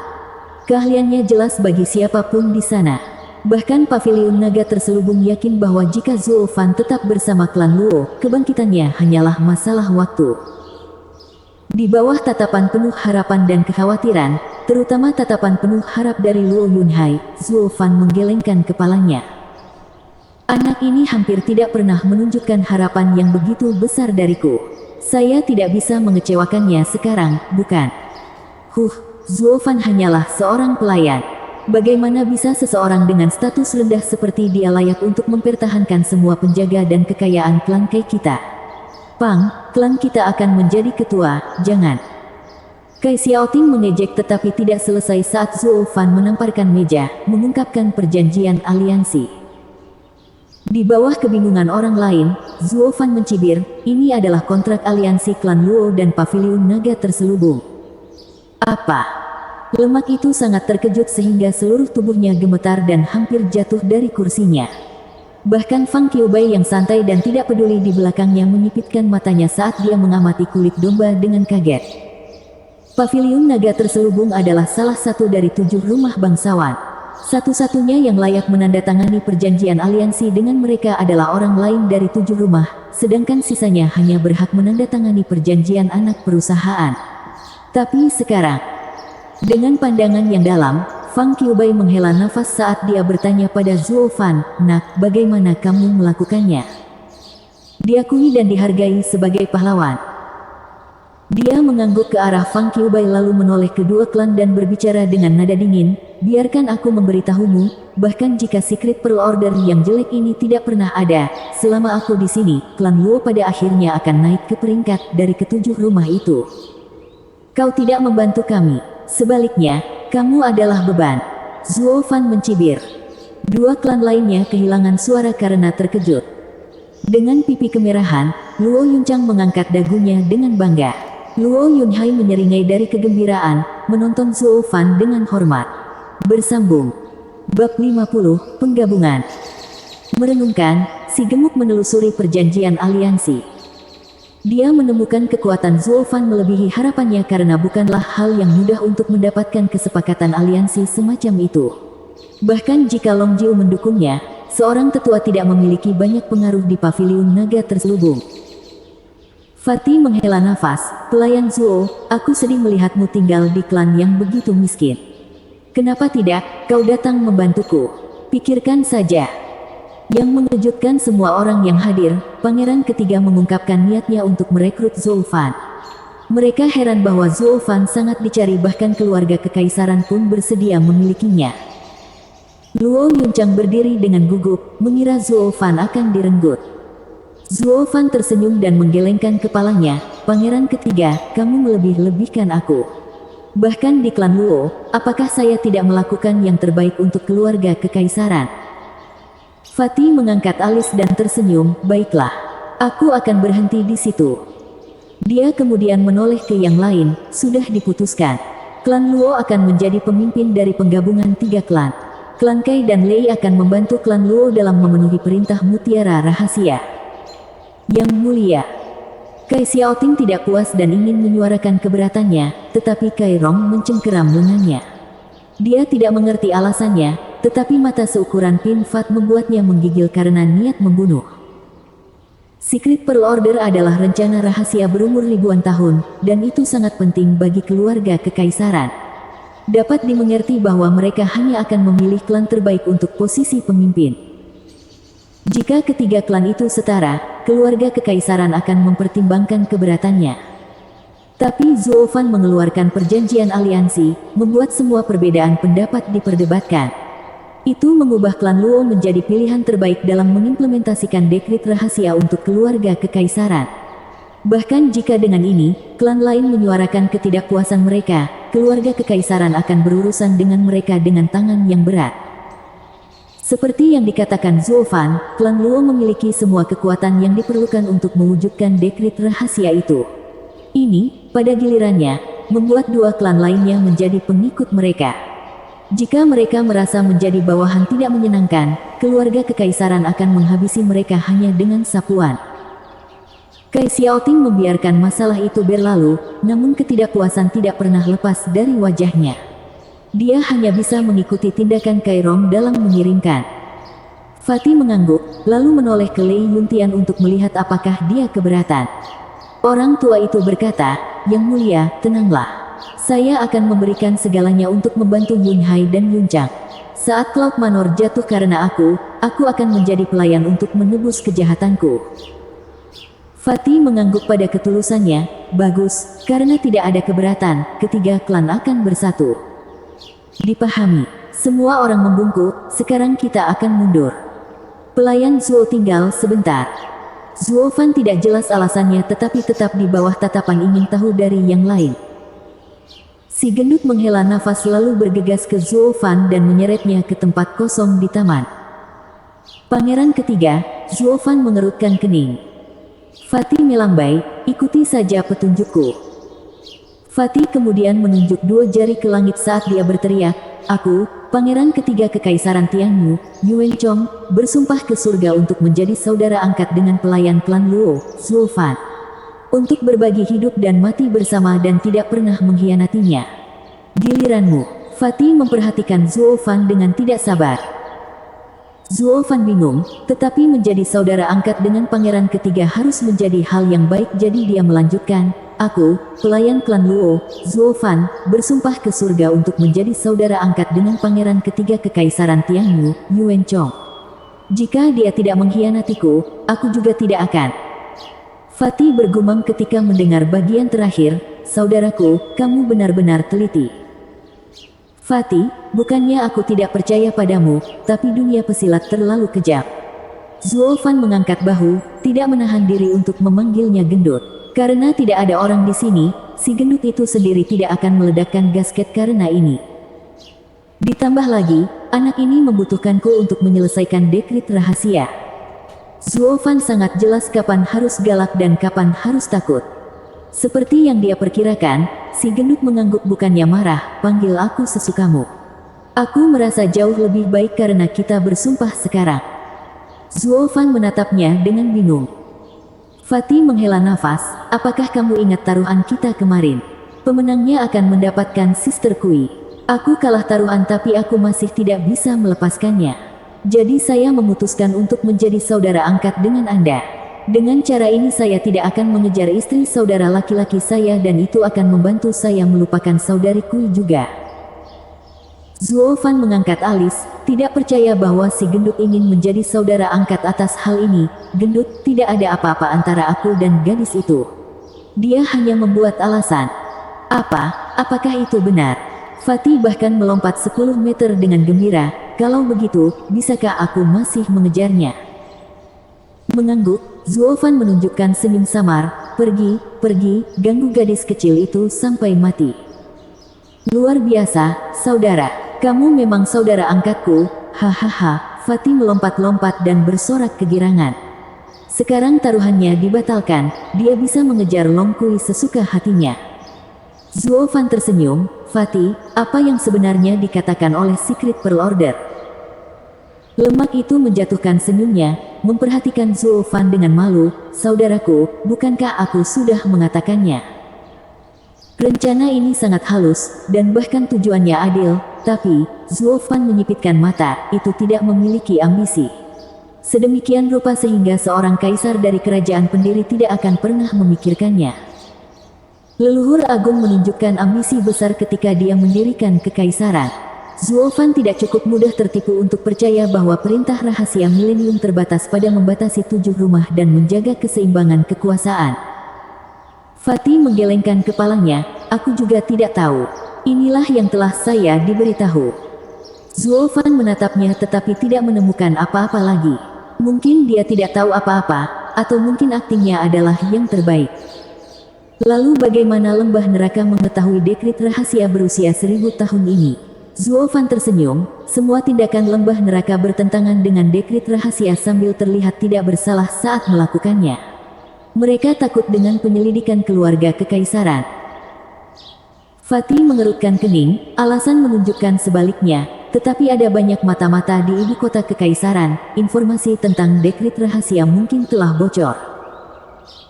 Keahliannya jelas bagi siapapun di sana. Bahkan Paviliun Naga Terselubung yakin bahwa jika Zuo Fan tetap bersama klan Luo, kebangkitannya hanyalah masalah waktu. Di bawah tatapan penuh harapan dan kekhawatiran, terutama tatapan penuh harap dari Luo Yunhai, Zuo Fan menggelengkan kepalanya. Anak ini hampir tidak pernah menunjukkan harapan yang begitu besar dariku. Saya tidak bisa mengecewakannya sekarang, bukan? Zuo Fan hanyalah seorang pelayan. Bagaimana bisa seseorang dengan status rendah seperti dia layak untuk mempertahankan semua penjaga dan kekayaan klan Kai kita? Pang, klan kita akan menjadi ketua, jangan. Kai Xiaoting mengejek tetapi tidak selesai saat Zuo Fan menamparkan meja, mengungkapkan perjanjian aliansi. Di bawah kebingungan orang lain, Zuo Fan mencibir, ini adalah kontrak aliansi klan Luo dan Paviliun Naga Terselubung. Apa? Lemak itu sangat terkejut sehingga seluruh tubuhnya gemetar dan hampir jatuh dari kursinya. Bahkan Fang Qiubai yang santai dan tidak peduli di belakangnya menyipitkan matanya saat dia mengamati kulit domba dengan kaget. Paviliun Naga Terselubung adalah salah satu dari 7 rumah bangsawan. Satu-satunya yang layak menandatangani perjanjian aliansi dengan mereka adalah orang lain dari 7 rumah, sedangkan sisanya hanya berhak menandatangani perjanjian anak perusahaan. Tapi sekarang, dengan pandangan yang dalam, Fang Qiubai menghela nafas saat dia bertanya pada Zuo Fan, "Nak, bagaimana kamu melakukannya?" Diakui dan dihargai sebagai pahlawan. Dia mengangguk ke arah Fang Qiubai lalu menoleh kedua klan dan berbicara dengan nada dingin, "Biarkan aku memberitahumu, bahkan jika Secret Pearl Order yang jelek ini tidak pernah ada, selama aku di sini, klan Luo pada akhirnya akan naik ke peringkat dari ke-7 rumah itu. Kau tidak membantu kami. Sebaliknya, kamu adalah beban." Zuo Fan mencibir. Dua klan lainnya kehilangan suara karena terkejut. Dengan pipi kemerahan, Luo Yunchang mengangkat dagunya dengan bangga. Luo Yunhai menyeringai dari kegembiraan, menonton Zuo Fan dengan hormat. Bersambung. Bab 50, Penggabungan. Merenungkan, si gemuk menelusuri perjanjian aliansi. Dia menemukan kekuatan Zuo Fan melebihi harapannya karena bukanlah hal yang mudah untuk mendapatkan kesepakatan aliansi semacam itu. Bahkan jika Long Jiu mendukungnya, seorang tetua tidak memiliki banyak pengaruh di Paviliun Naga Terselubung. Fatih menghela nafas, "Pelayan Zuo, aku sedih melihatmu tinggal di klan yang begitu miskin. Kenapa tidak, kau datang membantuku? Pikirkan saja." Yang mengejutkan semua orang yang hadir, Pangeran Ketiga mengungkapkan niatnya untuk merekrut Zuo Fan. Mereka heran bahwa Zuo Fan sangat dicari bahkan keluarga kekaisaran pun bersedia memilikinya. Luo Yunchang berdiri dengan gugup, mengira Zuo Fan akan direnggut. Zuo Fan tersenyum dan menggelengkan kepalanya, "Pangeran Ketiga, kamu melebih-lebihkan aku. Bahkan di klan Luo, apakah saya tidak melakukan yang terbaik untuk keluarga kekaisaran?" Fatih mengangkat alis dan tersenyum, baiklah. Aku akan berhenti di situ. Dia kemudian menoleh ke yang lain, sudah diputuskan. Klan Luo akan menjadi pemimpin dari penggabungan 3 klan. Klan Kai dan Lei akan membantu klan Luo dalam memenuhi perintah mutiara rahasia. Yang mulia, Kai Xiaoting tidak puas dan ingin menyuarakan keberatannya, tetapi Kai Rong mencengkeram lengannya. Dia tidak mengerti alasannya, tetapi mata seukuran pin Fat membuatnya menggigil karena niat membunuh. Secret Pearl Order adalah rencana rahasia berumur ribuan tahun, dan itu sangat penting bagi keluarga kekaisaran. Dapat dimengerti bahwa mereka hanya akan memilih klan terbaik untuk posisi pemimpin. Jika ketiga klan itu setara, keluarga kekaisaran akan mempertimbangkan keberatannya. Tapi Zuo Fan mengeluarkan perjanjian aliansi, membuat semua perbedaan pendapat diperdebatkan. Itu mengubah klan Luo menjadi pilihan terbaik dalam mengimplementasikan dekret rahasia untuk keluarga kekaisaran. Bahkan jika dengan ini, klan lain menyuarakan ketidakpuasan mereka, keluarga kekaisaran akan berurusan dengan mereka dengan tangan yang berat. Seperti yang dikatakan Zuo Fan, klan Luo memiliki semua kekuatan yang diperlukan untuk mewujudkan dekret rahasia itu. Ini, pada gilirannya, membuat 2 klan lainnya menjadi pengikut mereka. Jika mereka merasa menjadi bawahan tidak menyenangkan, keluarga kekaisaran akan menghabisi mereka hanya dengan sapuan. Kai Xiaoting membiarkan masalah itu berlalu, namun ketidakpuasan tidak pernah lepas dari wajahnya. Dia hanya bisa mengikuti tindakan Kai Rong dalam mengiringkan. Fatih mengangguk, lalu menoleh ke Lei Yuntian untuk melihat apakah dia keberatan. Orang tua itu berkata, "Yang mulia, tenanglah. Saya akan memberikan segalanya untuk membantu Yun Hai dan Yun Chang. Saat Cloud Manor jatuh karena aku akan menjadi pelayan untuk menebus kejahatanku." Fatih mengangguk pada ketulusannya, bagus, karena tidak ada keberatan, ketiga klan akan bersatu. Dipahami, semua orang membungkuk, sekarang kita akan mundur. Pelayan Zuo tinggal sebentar. Zuo Fan tidak jelas alasannya tetapi tetap di bawah tatapan ingin tahu dari yang lain. Si gendut menghela nafas lalu bergegas ke Zuo Fan dan menyeretnya ke tempat kosong di taman. Pangeran ketiga, Zuo Fan mengerutkan kening. Fatih melambai, ikuti saja petunjukku. Fatih kemudian menunjuk 2 jari ke langit saat dia berteriak, "Aku, pangeran ketiga kekaisaran Tianmu, Yuan Chong, bersumpah ke surga untuk menjadi saudara angkat dengan pelayan klan Luo, Zuo Fan. Untuk berbagi hidup dan mati bersama dan tidak pernah mengkhianatinya." Giliranmu. Fatih memperhatikan Zuo Fan dengan tidak sabar. Zuo Fan bingung, tetapi menjadi saudara angkat dengan pangeran ketiga harus menjadi hal yang baik jadi dia melanjutkan, "Aku, pelayan klan Luo, Zuo Fan, bersumpah ke surga untuk menjadi saudara angkat dengan pangeran ketiga kekaisaran Tianmu, Yuan Chong. Jika dia tidak mengkhianatiku, aku juga tidak akan." Fatih bergumam ketika mendengar bagian terakhir, "Saudaraku, kamu benar-benar teliti." Fatih, bukannya aku tidak percaya padamu, tapi dunia pesilat terlalu kejam. Zuo Fan mengangkat bahu, tidak menahan diri untuk memanggilnya gendut. Karena tidak ada orang di sini, si gendut itu sendiri tidak akan meledakkan gasket karena ini. Ditambah lagi, anak ini membutuhkanku untuk menyelesaikan dekret rahasia. Zuo Fan sangat jelas kapan harus galak dan kapan harus takut. Seperti yang dia perkirakan, si gendut mengangguk bukannya marah, "Panggil aku sesukamu. Aku merasa jauh lebih baik karena kita bersumpah sekarang." Zuo Fan menatapnya dengan bingung. Fatih menghela nafas, "Apakah kamu ingat taruhan kita kemarin? Pemenangnya akan mendapatkan Sister Kui. Aku kalah taruhan tapi aku masih tidak bisa melepaskannya. Jadi saya memutuskan untuk menjadi saudara angkat dengan Anda. Dengan cara ini saya tidak akan mengejar istri saudara laki-laki saya dan itu akan membantu saya melupakan saudari Kui juga." Zuo Fan mengangkat alis, tidak percaya bahwa si gendut ingin menjadi saudara angkat atas hal ini. "Gendut, tidak ada apa-apa antara aku dan gadis itu. Dia hanya membuat alasan." "Apa? Apakah itu benar?" Fatih bahkan melompat 10 meter dengan gembira, "Kalau begitu, bisakah aku masih mengejarnya?" Mengangguk, Zuo Fan menunjukkan senyum samar, "Pergi, ganggu gadis kecil itu sampai mati." "Luar biasa, saudara. Kamu memang saudara angkatku, hahaha." Fatih melompat-lompat dan bersorak kegirangan. Sekarang taruhannya dibatalkan, dia bisa mengejar Long Kui sesuka hatinya. Zuo Fan tersenyum, Fatih, apa yang sebenarnya dikatakan oleh Secret Pearl Order? Lemak itu menjatuhkan senyumnya, memperhatikan Zuo Fan dengan malu, saudaraku, bukankah aku sudah mengatakannya? Rencana ini sangat halus, dan bahkan tujuannya adil, tapi, Zuo Fan menyipitkan mata, itu tidak memiliki ambisi. Sedemikian rupa sehingga seorang kaisar dari kerajaan pendiri tidak akan pernah memikirkannya. Leluhur agung menunjukkan ambisi besar ketika dia mendirikan kekaisaran. Zuo Fan tidak cukup mudah tertipu untuk percaya bahwa perintah rahasia milenium terbatas pada membatasi 7 rumah dan menjaga keseimbangan kekuasaan. Fatih menggelengkan kepalanya, aku juga tidak tahu. Inilah yang telah saya diberitahu. Zuo Fan menatapnya tetapi tidak menemukan apa-apa lagi. Mungkin dia tidak tahu apa-apa, atau mungkin aktingnya adalah yang terbaik. Lalu bagaimana lembah neraka mengetahui dekrit rahasia berusia 1000 tahun ini? Zuo Fan tersenyum, semua tindakan lembah neraka bertentangan dengan dekrit rahasia sambil terlihat tidak bersalah saat melakukannya. Mereka takut dengan penyelidikan keluarga kekaisaran. Fatih mengerutkan kening, alasan menunjukkan sebaliknya. Tetapi ada banyak mata-mata di ibu kota kekaisaran, informasi tentang dekrit rahasia mungkin telah bocor.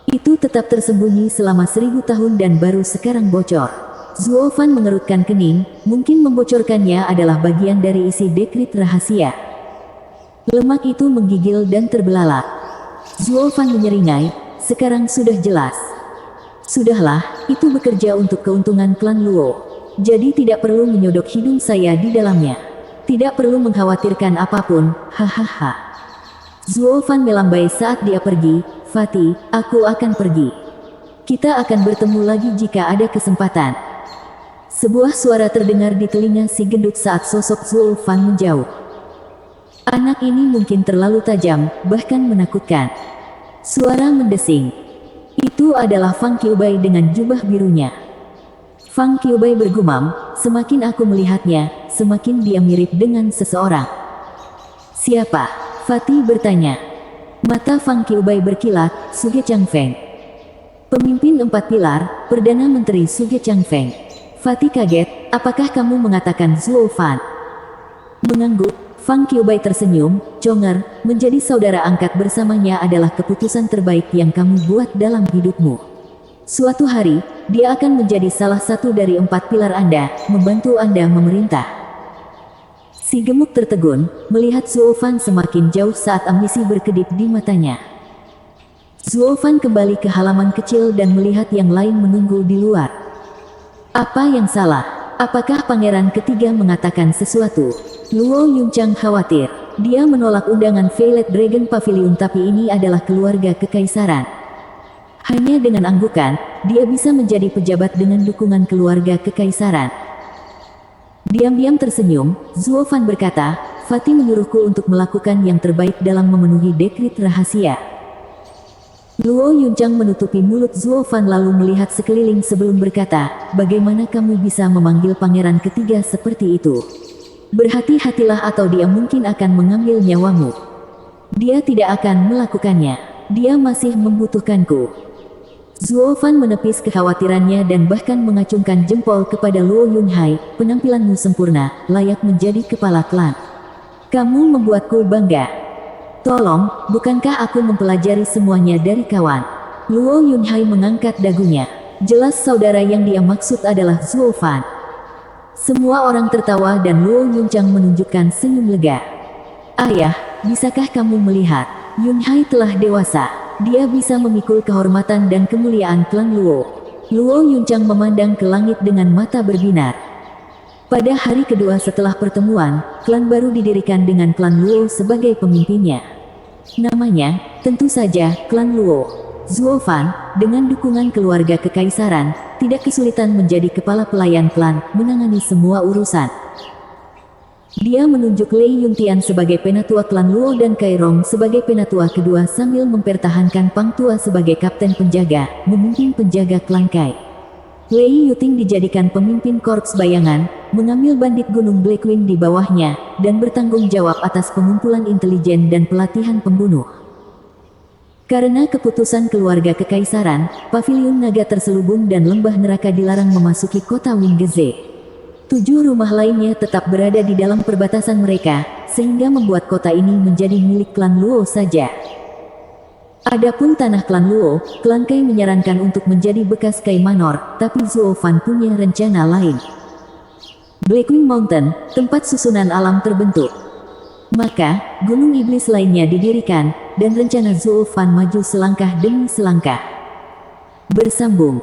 Itu tetap tersembunyi selama 1000 tahun dan baru sekarang bocor. Zuo Fan mengerutkan kening, mungkin membocorkannya adalah bagian dari isi dekrit rahasia. Lemak itu menggigil dan terbelalak. Zuo Fan menyeringai, sekarang sudah jelas. Sudahlah, itu bekerja untuk keuntungan klan Luo. Jadi tidak perlu menyodok hidung saya di dalamnya. Tidak perlu mengkhawatirkan apapun, hahaha. Zuo Fan melambai saat dia pergi, Fatih, aku akan pergi. Kita akan bertemu lagi jika ada kesempatan. Sebuah suara terdengar di telinga si gendut saat sosok Zuo Fan menjauh. Anak ini mungkin terlalu tajam, bahkan menakutkan. Suara mendesing. Itu adalah Fang Qiubai dengan jubah birunya. Fang Qiubai bergumam, semakin aku melihatnya, semakin dia mirip dengan seseorang. Siapa? Fatih bertanya. Mata Fang Qiubai berkilat, Suge Changfeng. Pemimpin 4 pilar, Perdana Menteri Suge Changfeng. Fatih kaget, apakah kamu mengatakan Zuo Fan? Mengangguk, Fang Qiubai tersenyum, Conger, menjadi saudara angkat bersamanya adalah keputusan terbaik yang kamu buat dalam hidupmu. Suatu hari, dia akan menjadi salah satu dari 4 pilar Anda, membantu Anda memerintah. Si gemuk tertegun, melihat Zuo Fan semakin jauh saat ambisi berkedip di matanya. Zuo Fan kembali ke halaman kecil dan melihat yang lain menunggu di luar. Apa yang salah? Apakah pangeran ketiga mengatakan sesuatu? Luo Yunchang khawatir. Dia menolak undangan Violet Dragon Pavilion tapi ini adalah keluarga kekaisaran. Hanya dengan anggukan, dia bisa menjadi pejabat dengan dukungan keluarga kekaisaran. Diam-diam tersenyum, Zuo Fan berkata, Fatih menyuruhku untuk melakukan yang terbaik dalam memenuhi dekrit rahasia. Luo Yunchang menutupi mulut Zuo Fan lalu melihat sekeliling sebelum berkata, bagaimana kamu bisa memanggil pangeran ketiga seperti itu? Berhati-hatilah atau dia mungkin akan mengambil nyawamu. Dia tidak akan melakukannya. Dia masih membutuhkanku. Zuo Fan menepis kekhawatirannya dan bahkan mengacungkan jempol kepada Luo Yunhai, penampilanmu sempurna, layak menjadi kepala klan. Kamu membuatku bangga. Tolong, bukankah aku mempelajari semuanya dari kawan? Luo Yunhai mengangkat dagunya. Jelas saudara yang dia maksud adalah Zuo Fan. Semua orang tertawa dan Luo Yunchang menunjukkan senyum lega. Ayah, bisakah kamu melihat? Yunhai telah dewasa. Dia bisa memikul kehormatan dan kemuliaan klan Luo. Luo Yunchang memandang ke langit dengan mata berbinar. Pada hari kedua setelah pertemuan, klan baru didirikan dengan klan Luo sebagai pemimpinnya. Namanya, tentu saja, klan Luo. Zuo Fan, dengan dukungan keluarga kekaisaran, tidak kesulitan menjadi kepala pelayan klan, menangani semua urusan. Dia menunjuk Lei Yuntian sebagai penatua klan Luo dan Kairong sebagai penatua kedua sambil mempertahankan Pang Tua sebagai kapten penjaga, memimpin penjaga klan Kai. Lei Yuting dijadikan pemimpin korps bayangan, mengambil bandit Gunung Blackwing di bawahnya, dan bertanggung jawab atas pengumpulan intelijen dan pelatihan pembunuh. Karena keputusan keluarga kekaisaran, Paviliun Naga terselubung dan lembah neraka dilarang memasuki kota Wingeze. 7 rumah lainnya tetap berada di dalam perbatasan mereka, sehingga membuat kota ini menjadi milik klan Luo saja. Adapun tanah klan Luo, klan Kai menyarankan untuk menjadi bekas Kai Manor, tapi Zuo Fan punya rencana lain. Blackwing Mountain, tempat susunan alam terbentuk. Maka, gunung iblis lainnya didirikan, dan rencana Zuo Fan maju selangkah demi selangkah. Bersambung.